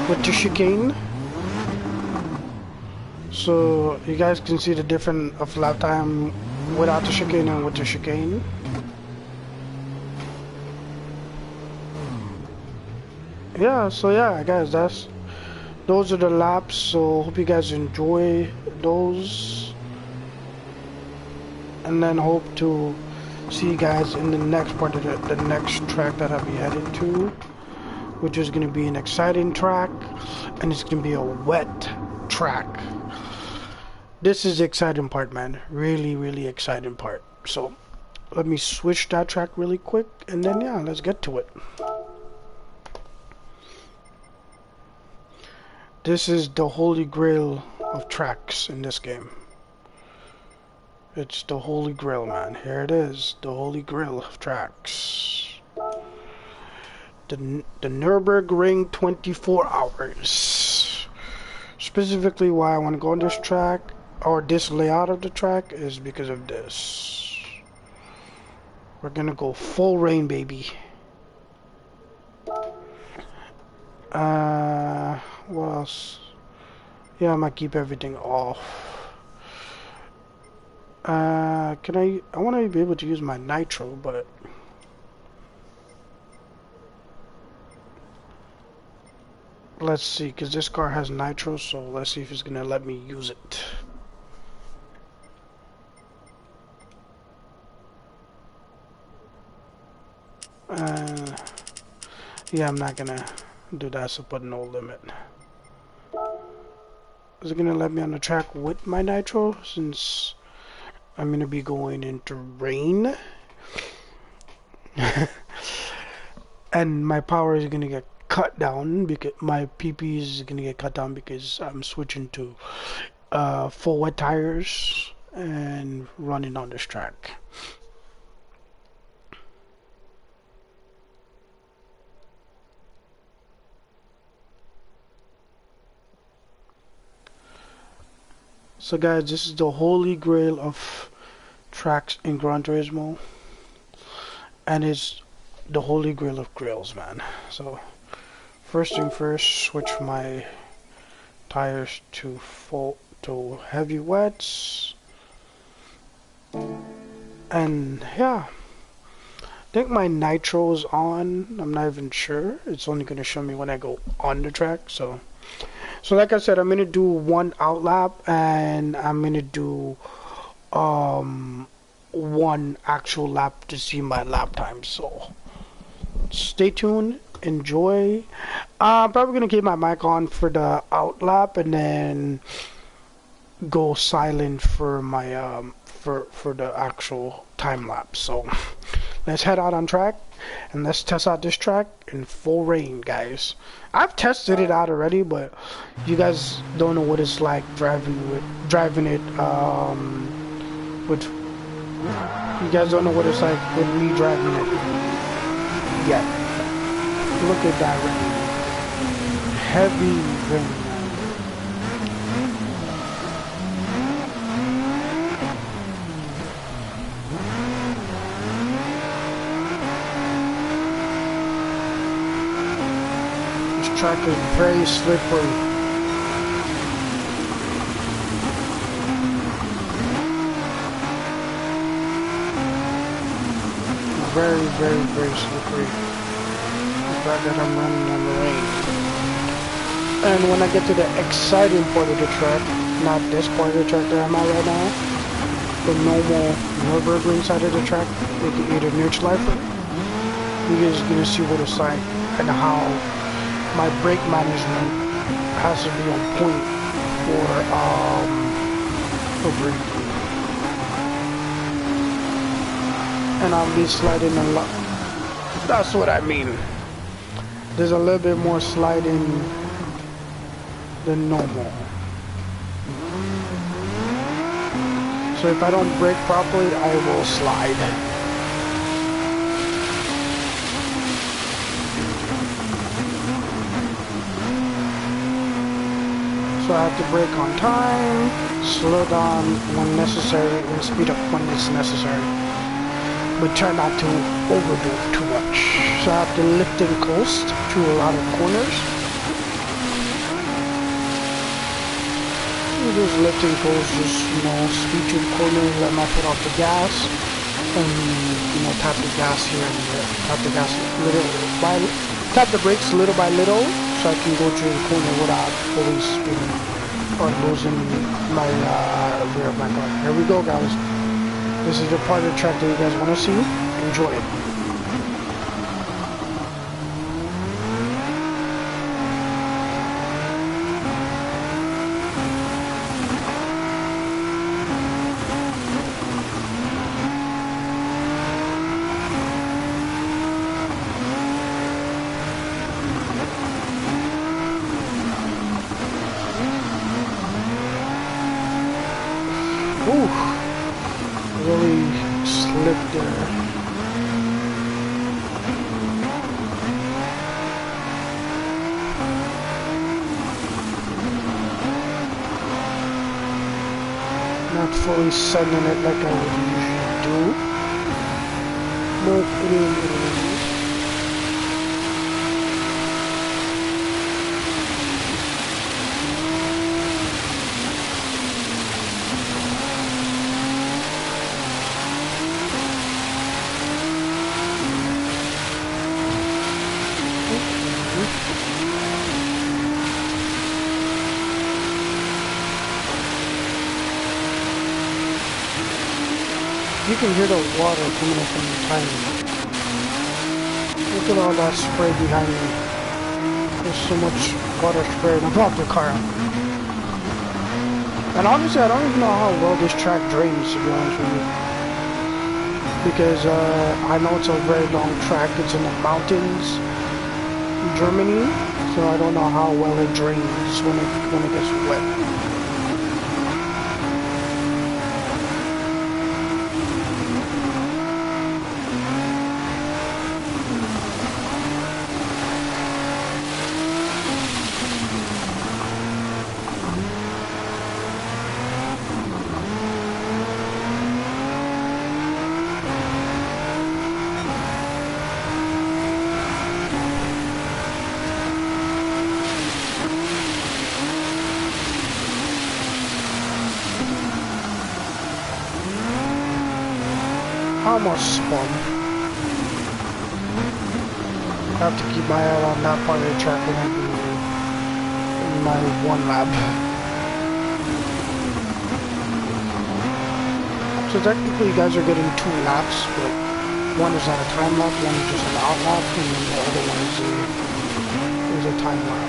with the chicane. So you guys can see the difference of lap time without the chicane and with the chicane. Yeah, so yeah, guys, those are the laps. So hope you guys enjoy those, and then hope to see you guys in the next part of the next track that I'll be headed to, which is going to be an exciting track, and it's going to be a wet track. This is the exciting part, man. Really exciting part. So let me switch that track really quick, and then yeah, let's get to it. This is the holy grail of tracks in this game. It's the holy grail, man. Here it is, the holy grail of tracks. The Nürburgring 24 hours. Specifically, why I want to go on this track, or this layout of the track, is because of this. We're gonna go full rain, baby. What else? Yeah, I might keep everything off. I want to be able to use my nitro, but let's see, because this car has nitro, so let's see if it's gonna let me use it. Yeah, I'm not gonna do that, so put no limit. Is it gonna let me on the track with my nitro, since I'm gonna be going into rain? And my power is gonna get cut down, because my PP is gonna get cut down because I'm switching to full wet tires and running on this track. So guys, this is the holy grail of tracks in Gran Turismo, and it's the holy grail of grails, man. So first thing first, switch my tires to heavy wets, and yeah, I think my nitro is on. I'm not even sure. It's only gonna show me when I go on the track. So like I said, I'm gonna do one out lap, and I'm gonna do one actual lap to see my lap time. So stay tuned, enjoy. I'm probably gonna keep my mic on for the out lap, and then go silent for my for the actual time lapse. So let's head out on track, and let's test out this track in full rain, guys. I've tested it out already, but you guys don't know what it's like driving it with. You guys don't know what it's like with me driving it yet. Look at that rain, heavy rain. Track is very slippery. Very slippery. The fact that I'm running on the rain. And when I get to the exciting part of the track, not this part of the track that I'm at right now, the normal Nürburgring side of the track, aka the Nürburgring, you guys are gonna see what it's like and how my brake management has to be on point for braking. And I'll be sliding a lot. That's what I mean. There's a little bit more sliding than normal. So if I don't brake properly, I will slide. So I have to brake on time, slow down when necessary, and speed up when it's necessary. but try not to overdo it too much. So I have to lift and coast to a lot of corners. Just lifting coast, just, you know, speed to the corners, let my foot off the gas, and, you know, tap the gas here and there. Tap the gas tap the brakes little by little, so I can go to the corner without fully spinning or losing my rear of my car. Here we go, guys. This is the part of the track that you guys want to see. Enjoy it. Ooh, really slipped there. Not fully sending it like I would usually do, but it is what it is. You can hear the water coming up from behind me. Look at all that spray behind me. There's so much water spraying above the car. And honestly, I don't even know how well this track drains, to be honest with you. Because I know it's a very long track. It's in the mountains in Germany. So I don't know how well it drains when it gets wet. Almost spun. I have to keep my eye on that part of the track when I do my one lap. So technically you guys are getting 2 laps, but one is not a time lap, one is just an out lap, and then the other one is a time lap.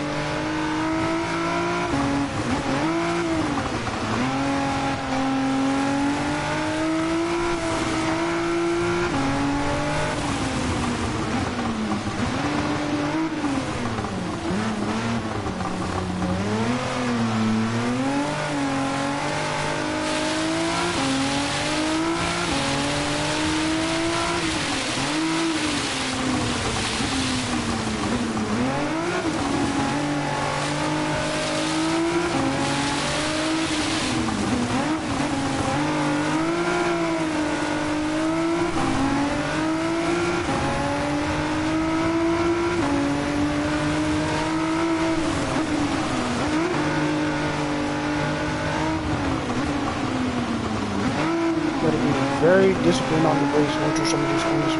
Very disciplined on the brakes going through some of these corners,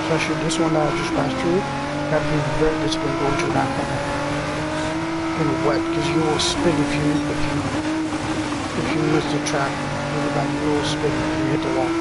especially this one that I just passed through. You have to be very disciplined going through that corner in wet, because you will spin if you miss the track. You will spin if you hit the wall.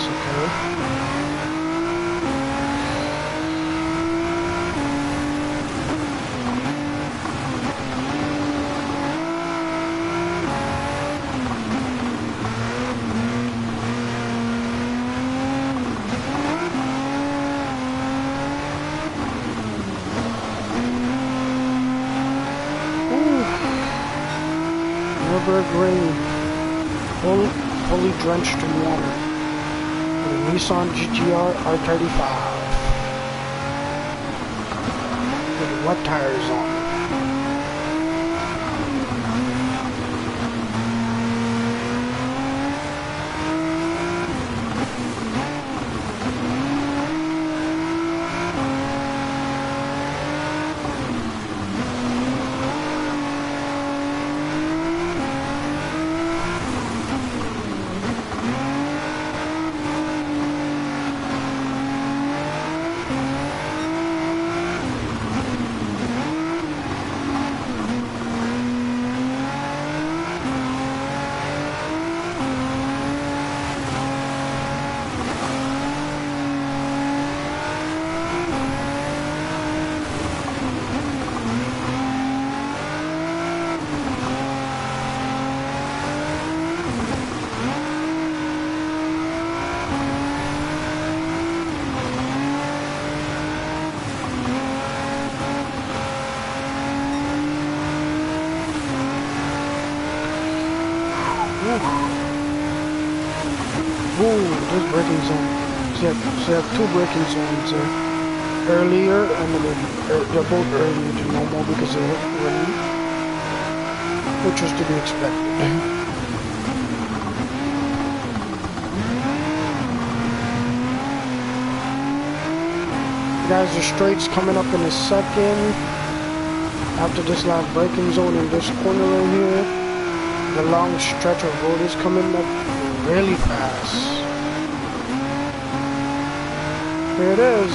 fast, okay. River green, fully drenched in water. With a Nissan GTR R35 with wet tires on. Ooh, this braking zone. So you have two braking zones there. Earlier and then they're both earlier than normal because of rain, which was to be expected. Guys, the straight's coming up in a second. After this last braking zone in this corner right here, the long stretch of road is coming up really fast. Here it is.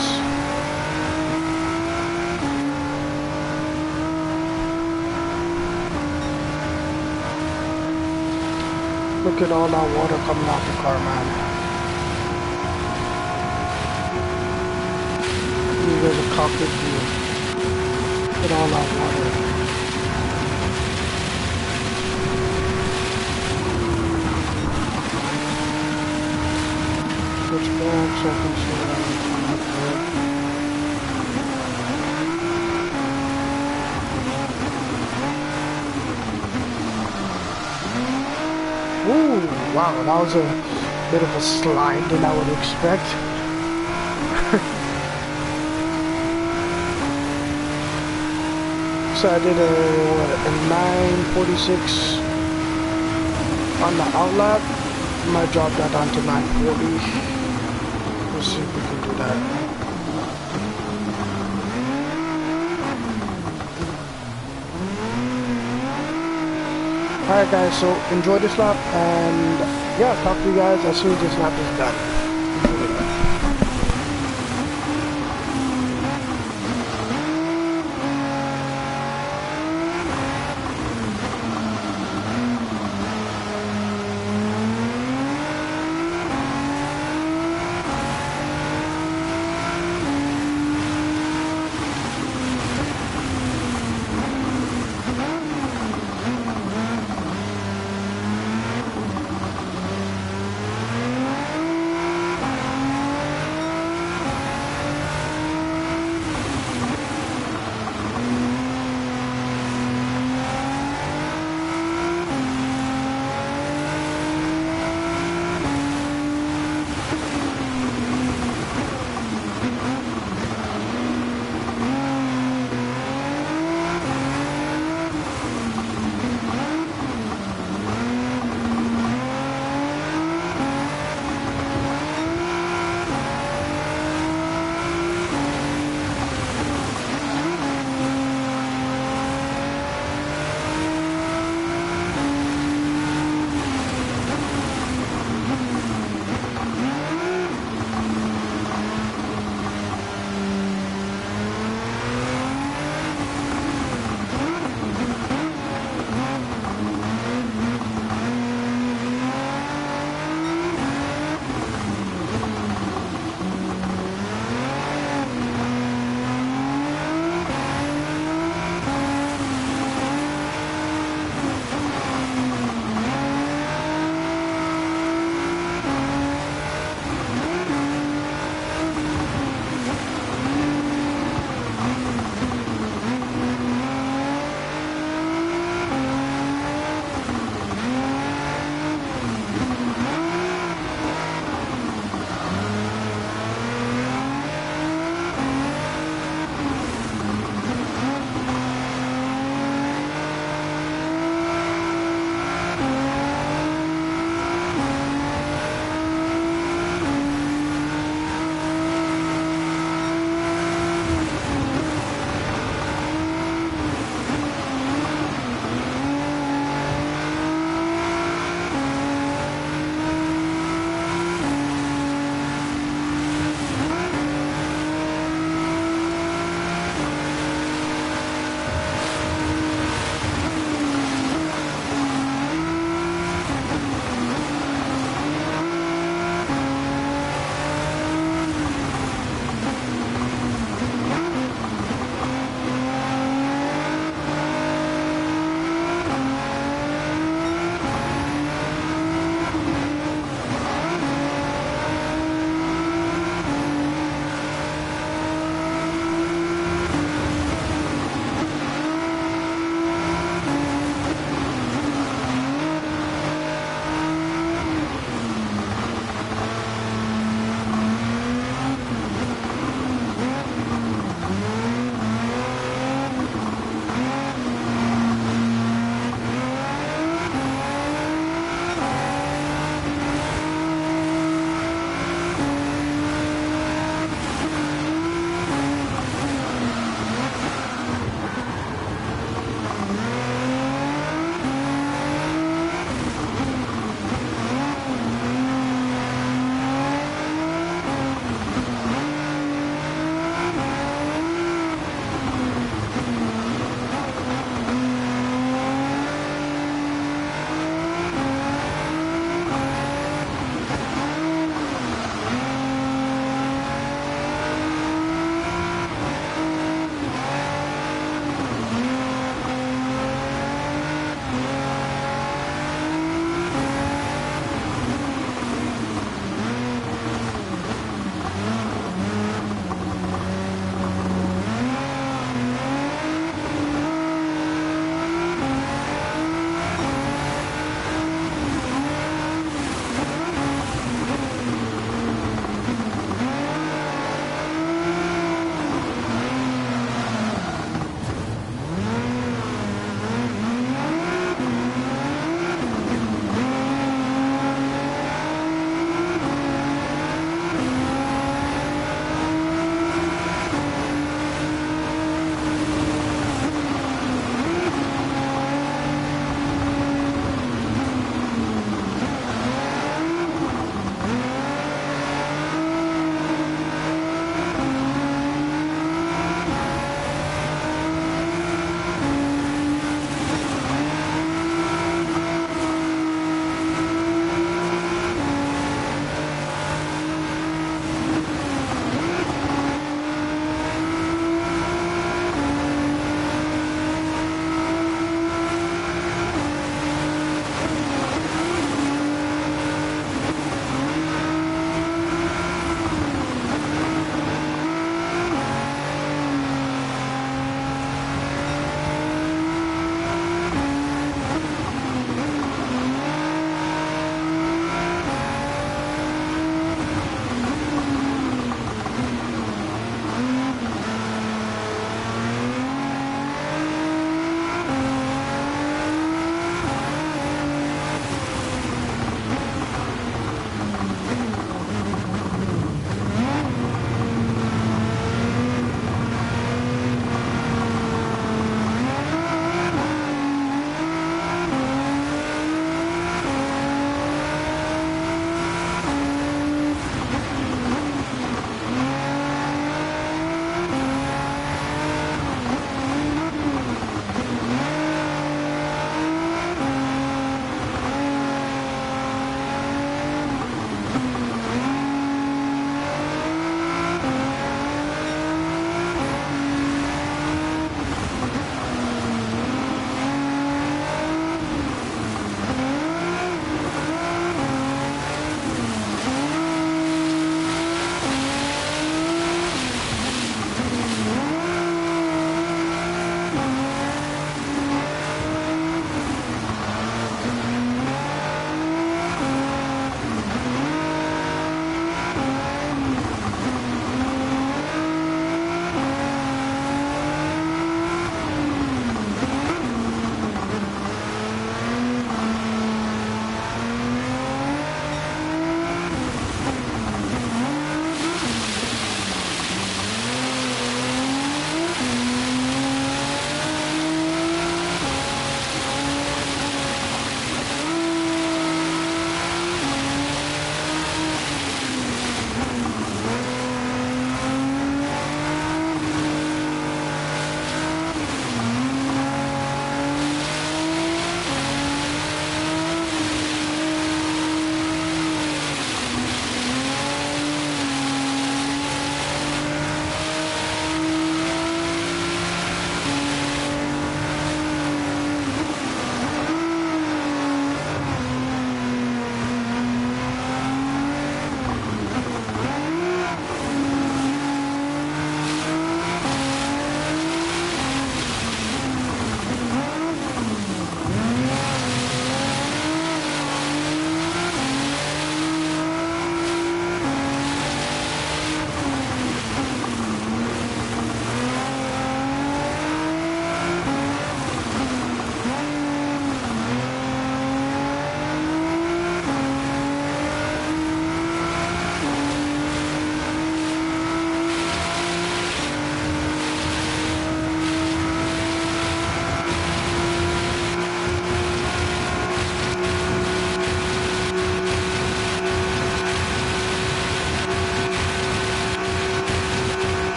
Look at all that water coming off the car, man. There's a cockpit view. Look at all that water. Switch back so I can see that. Ooh, wow, that was a bit of a slide than I would expect. So I did a 946 on the outlap. I might drop that down to 940. Let's see if we can do that. Alright guys, so enjoy this lap and yeah, talk to you guys as soon as this lap is done.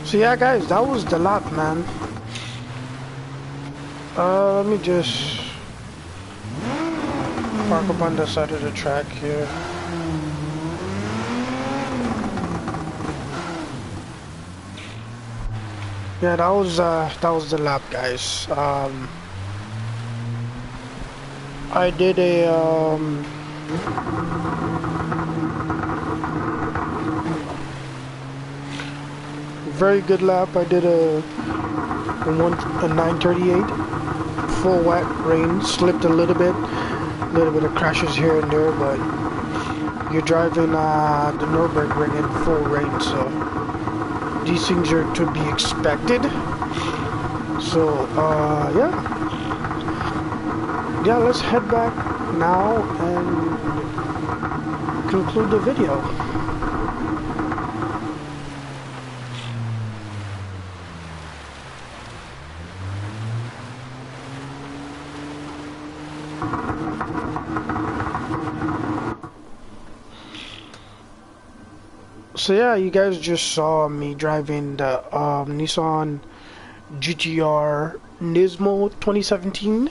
So yeah, guys, that was the lap, man. Let me just park up on the side of the track here. Yeah, that was the lap, guys. I did a very good lap. I did a 938, full wet, rain, slipped a little bit of crashes here and there, but you're driving the Nürburgring in full rain, so these things are to be expected. So yeah, let's head back now and conclude the video. So yeah, you guys just saw me driving the Nissan GTR Nismo 2017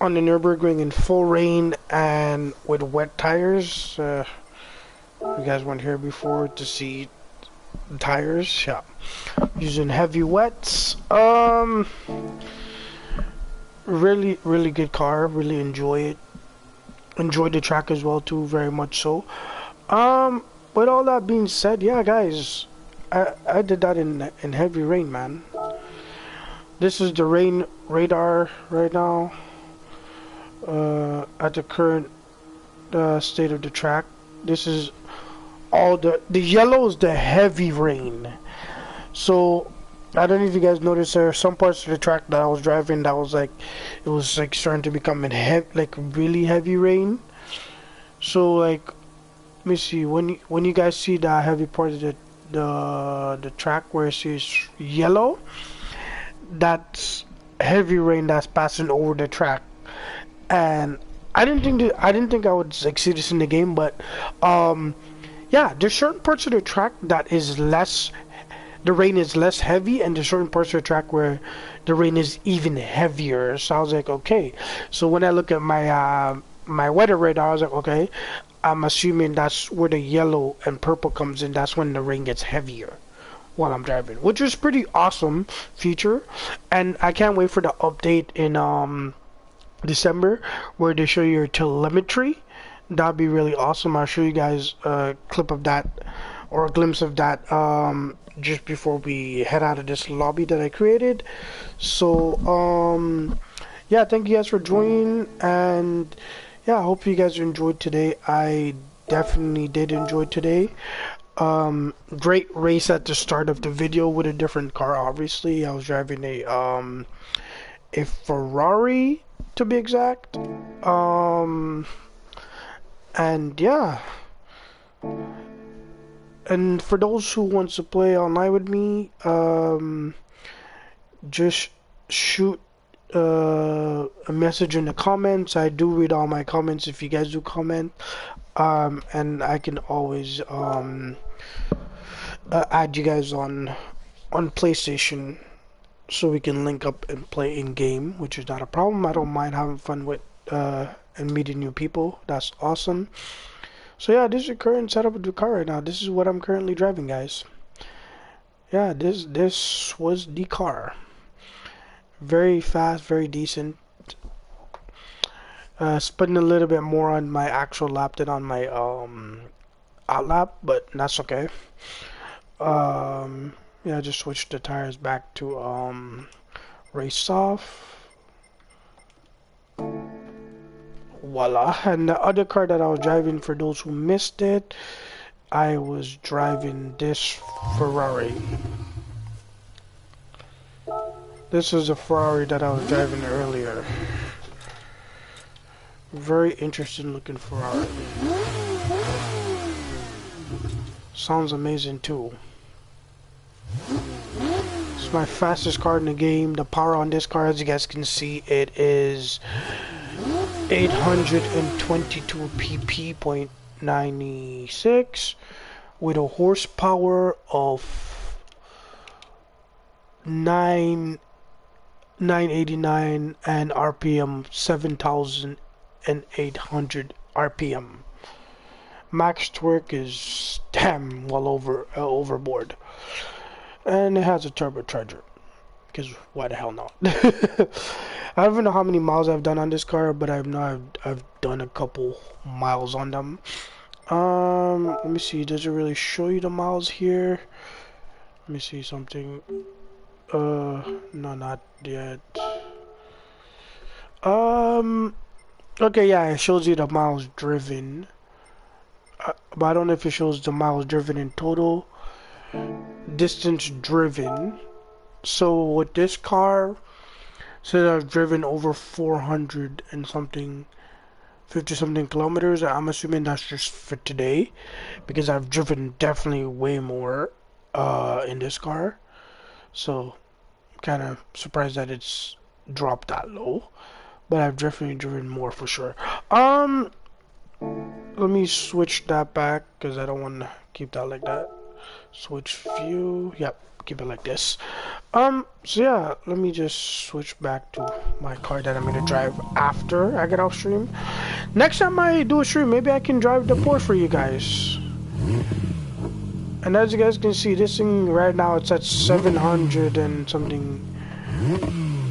on the Nürburgring in full rain and with wet tires. You guys weren't here before to see the tires. Yeah, using heavy wets. Really good car. Really enjoy it. Enjoyed the track as well too, very much so. With all that being said, yeah, guys, I did that in heavy rain, man. This is the rain radar right now. At the current state of the track, this is all the yellow is the heavy rain. So I don't know if you guys noticed, there are some parts of the track that I was driving that was like, it was like starting to become like really heavy rain. So like, let me see, when you guys see that heavy part of the track where it says yellow, that's heavy rain that's passing over the track. And I didn't think I would like see this in the game, but yeah, there's certain parts of the track that is less, the rain is less heavy, and there's certain parts of the track where the rain is even heavier. So I was like, okay. So when I look at my my weather radar, I was like, okay, I'm assuming that's where the yellow and purple comes in. That's when the rain gets heavier while I'm driving, which is pretty awesome feature. And I can't wait for the update in December where they show your telemetry. That'd be really awesome. I'll show you guys a clip of that, or a glimpse of that, just before we head out of this lobby that I created. So yeah, thank you guys for joining, and yeah, I hope you guys enjoyed today. I definitely did enjoy today. Great race at the start of the video with a different car. Obviously, I was driving a Ferrari, to be exact. And yeah, and for those who wants to play online with me, just shoot a message in the comments. I do read all my comments if you guys do comment, and I can always add you guys on PlayStation so we can link up and play in game, which is not a problem. I don't mind having fun with and meeting new people. That's awesome. So yeah, this is the current setup of the car right now. This is what I'm currently driving, guys. Yeah, this was the car. Very fast, very decent. Spending a little bit more on my actual lap than on my out lap, but that's okay. Yeah, just switched the tires back to race off. Voila. And the other car that I was driving, for those who missed it, I was driving this Ferrari. This is a Ferrari that I was driving earlier. Very interesting looking Ferrari. Sounds amazing too. It's my fastest car in the game. The power on this car, as you guys can see, it is 822 pp.96 with a horsepower of 989 and RPM 7,800 RPM. Max torque is damn well overboard, and it has a turbocharger. Because why the hell not? I don't know how many miles I've done on this car, but I've done a couple miles on them. Let me see. Does it really show you the miles here? Let me see something. No, not yet. Okay, yeah, it shows you the miles driven. But I don't know if it shows the miles driven in total. Distance driven. So with this car, since I've driven over 400 and something, 50 something kilometers, I'm assuming that's just for today, because I've driven definitely way more in this car. So kind of surprised that it's dropped that low, but I've definitely driven more for sure. Let me switch that back because I don't want to keep that like that. Switch view. Yep, keep it like this. So yeah, let me just switch back to my car that I'm gonna drive after I get off stream. Next time I do a stream, maybe I can drive the Porsche for you guys. And as you guys can see, this thing right now it's at 700 and something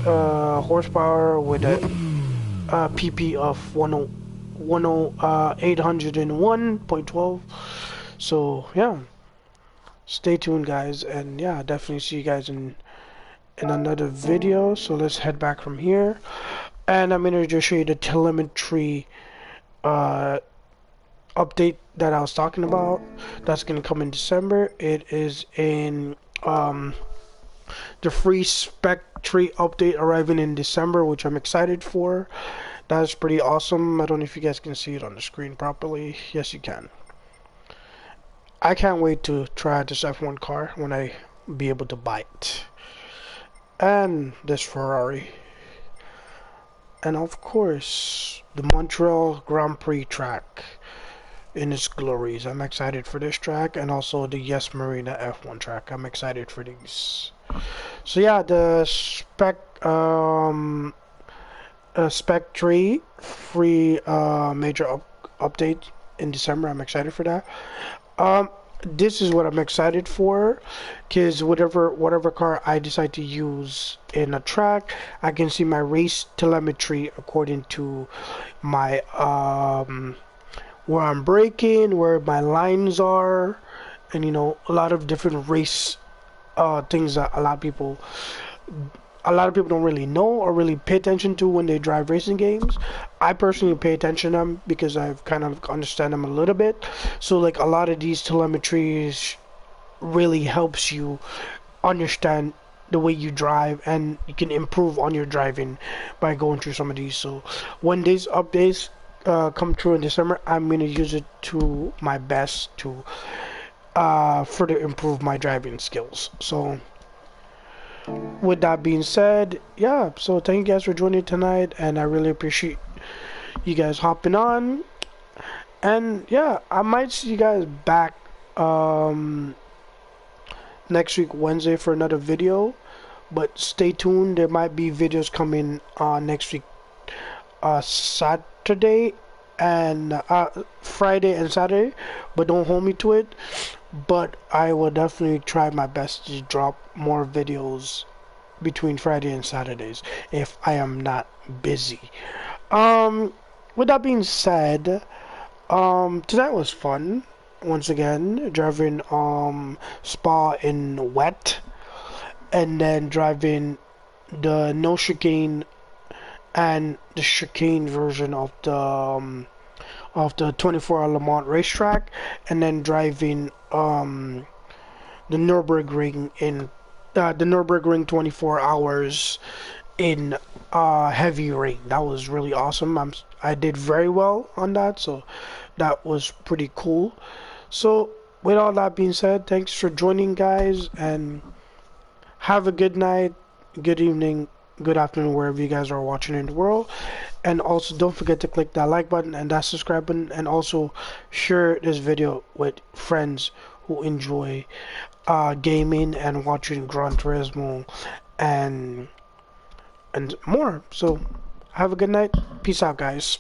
horsepower with a PP of 801.12. So yeah, stay tuned guys, and yeah, definitely see you guys in another video. So let's head back from here, and I'm gonna just show you the telemetry update that I was talking about. That's gonna come in December. It is in the free spec tree update arriving in December, which I'm excited for. That's pretty awesome. I don't know if you guys can see it on the screen properly. Yes, you can. I can't wait to try this F1 car when I be able to buy it. And this Ferrari. And of course, the Montreal Grand Prix track in its glories. I'm excited for this track, and also the Yes Marina F1 track. I'm excited for these. So yeah, the spec tree free major update in December. I'm excited for that. This is what I'm excited for, because whatever car I decide to use in a track, I can see my race telemetry according to my where I'm braking, where my lines are, and you know, a lot of different race things that a lot of people don't really know or really pay attention to when they drive racing games. I personally pay attention to them because I've kind of understand them a little bit. So like a lot of these telemetries really helps you understand the way you drive, and you can improve on your driving by going through some of these. So when these updates come true in December, I'm gonna use it to my best to further improve my driving skills. So with that being said, yeah, so thank you guys for joining tonight, and I really appreciate you guys hopping on. And yeah, I might see you guys back next week Wednesday for another video, but stay tuned. There might be videos coming next week Saturday and Friday and Saturday, but don't hold me to it. But I will definitely try my best to drop more videos between Friday and Saturdays if I am not busy. With that being said, tonight was fun. Once again, driving Spa in wet, and then driving the no chicane and the chicane version of the 24-hour Le Mans racetrack, and then driving the Nürburgring in the Nürburgring 24 hours in heavy rain. That was really awesome. I did very well on that, so that was pretty cool. So with all that being said, thanks for joining guys, and have a good night, good evening, good afternoon, wherever you guys are watching in the world. And also don't forget to click that like button and that subscribe button, and also share this video with friends who enjoy gaming and watching Gran Turismo and more. So have a good night. Peace out, guys.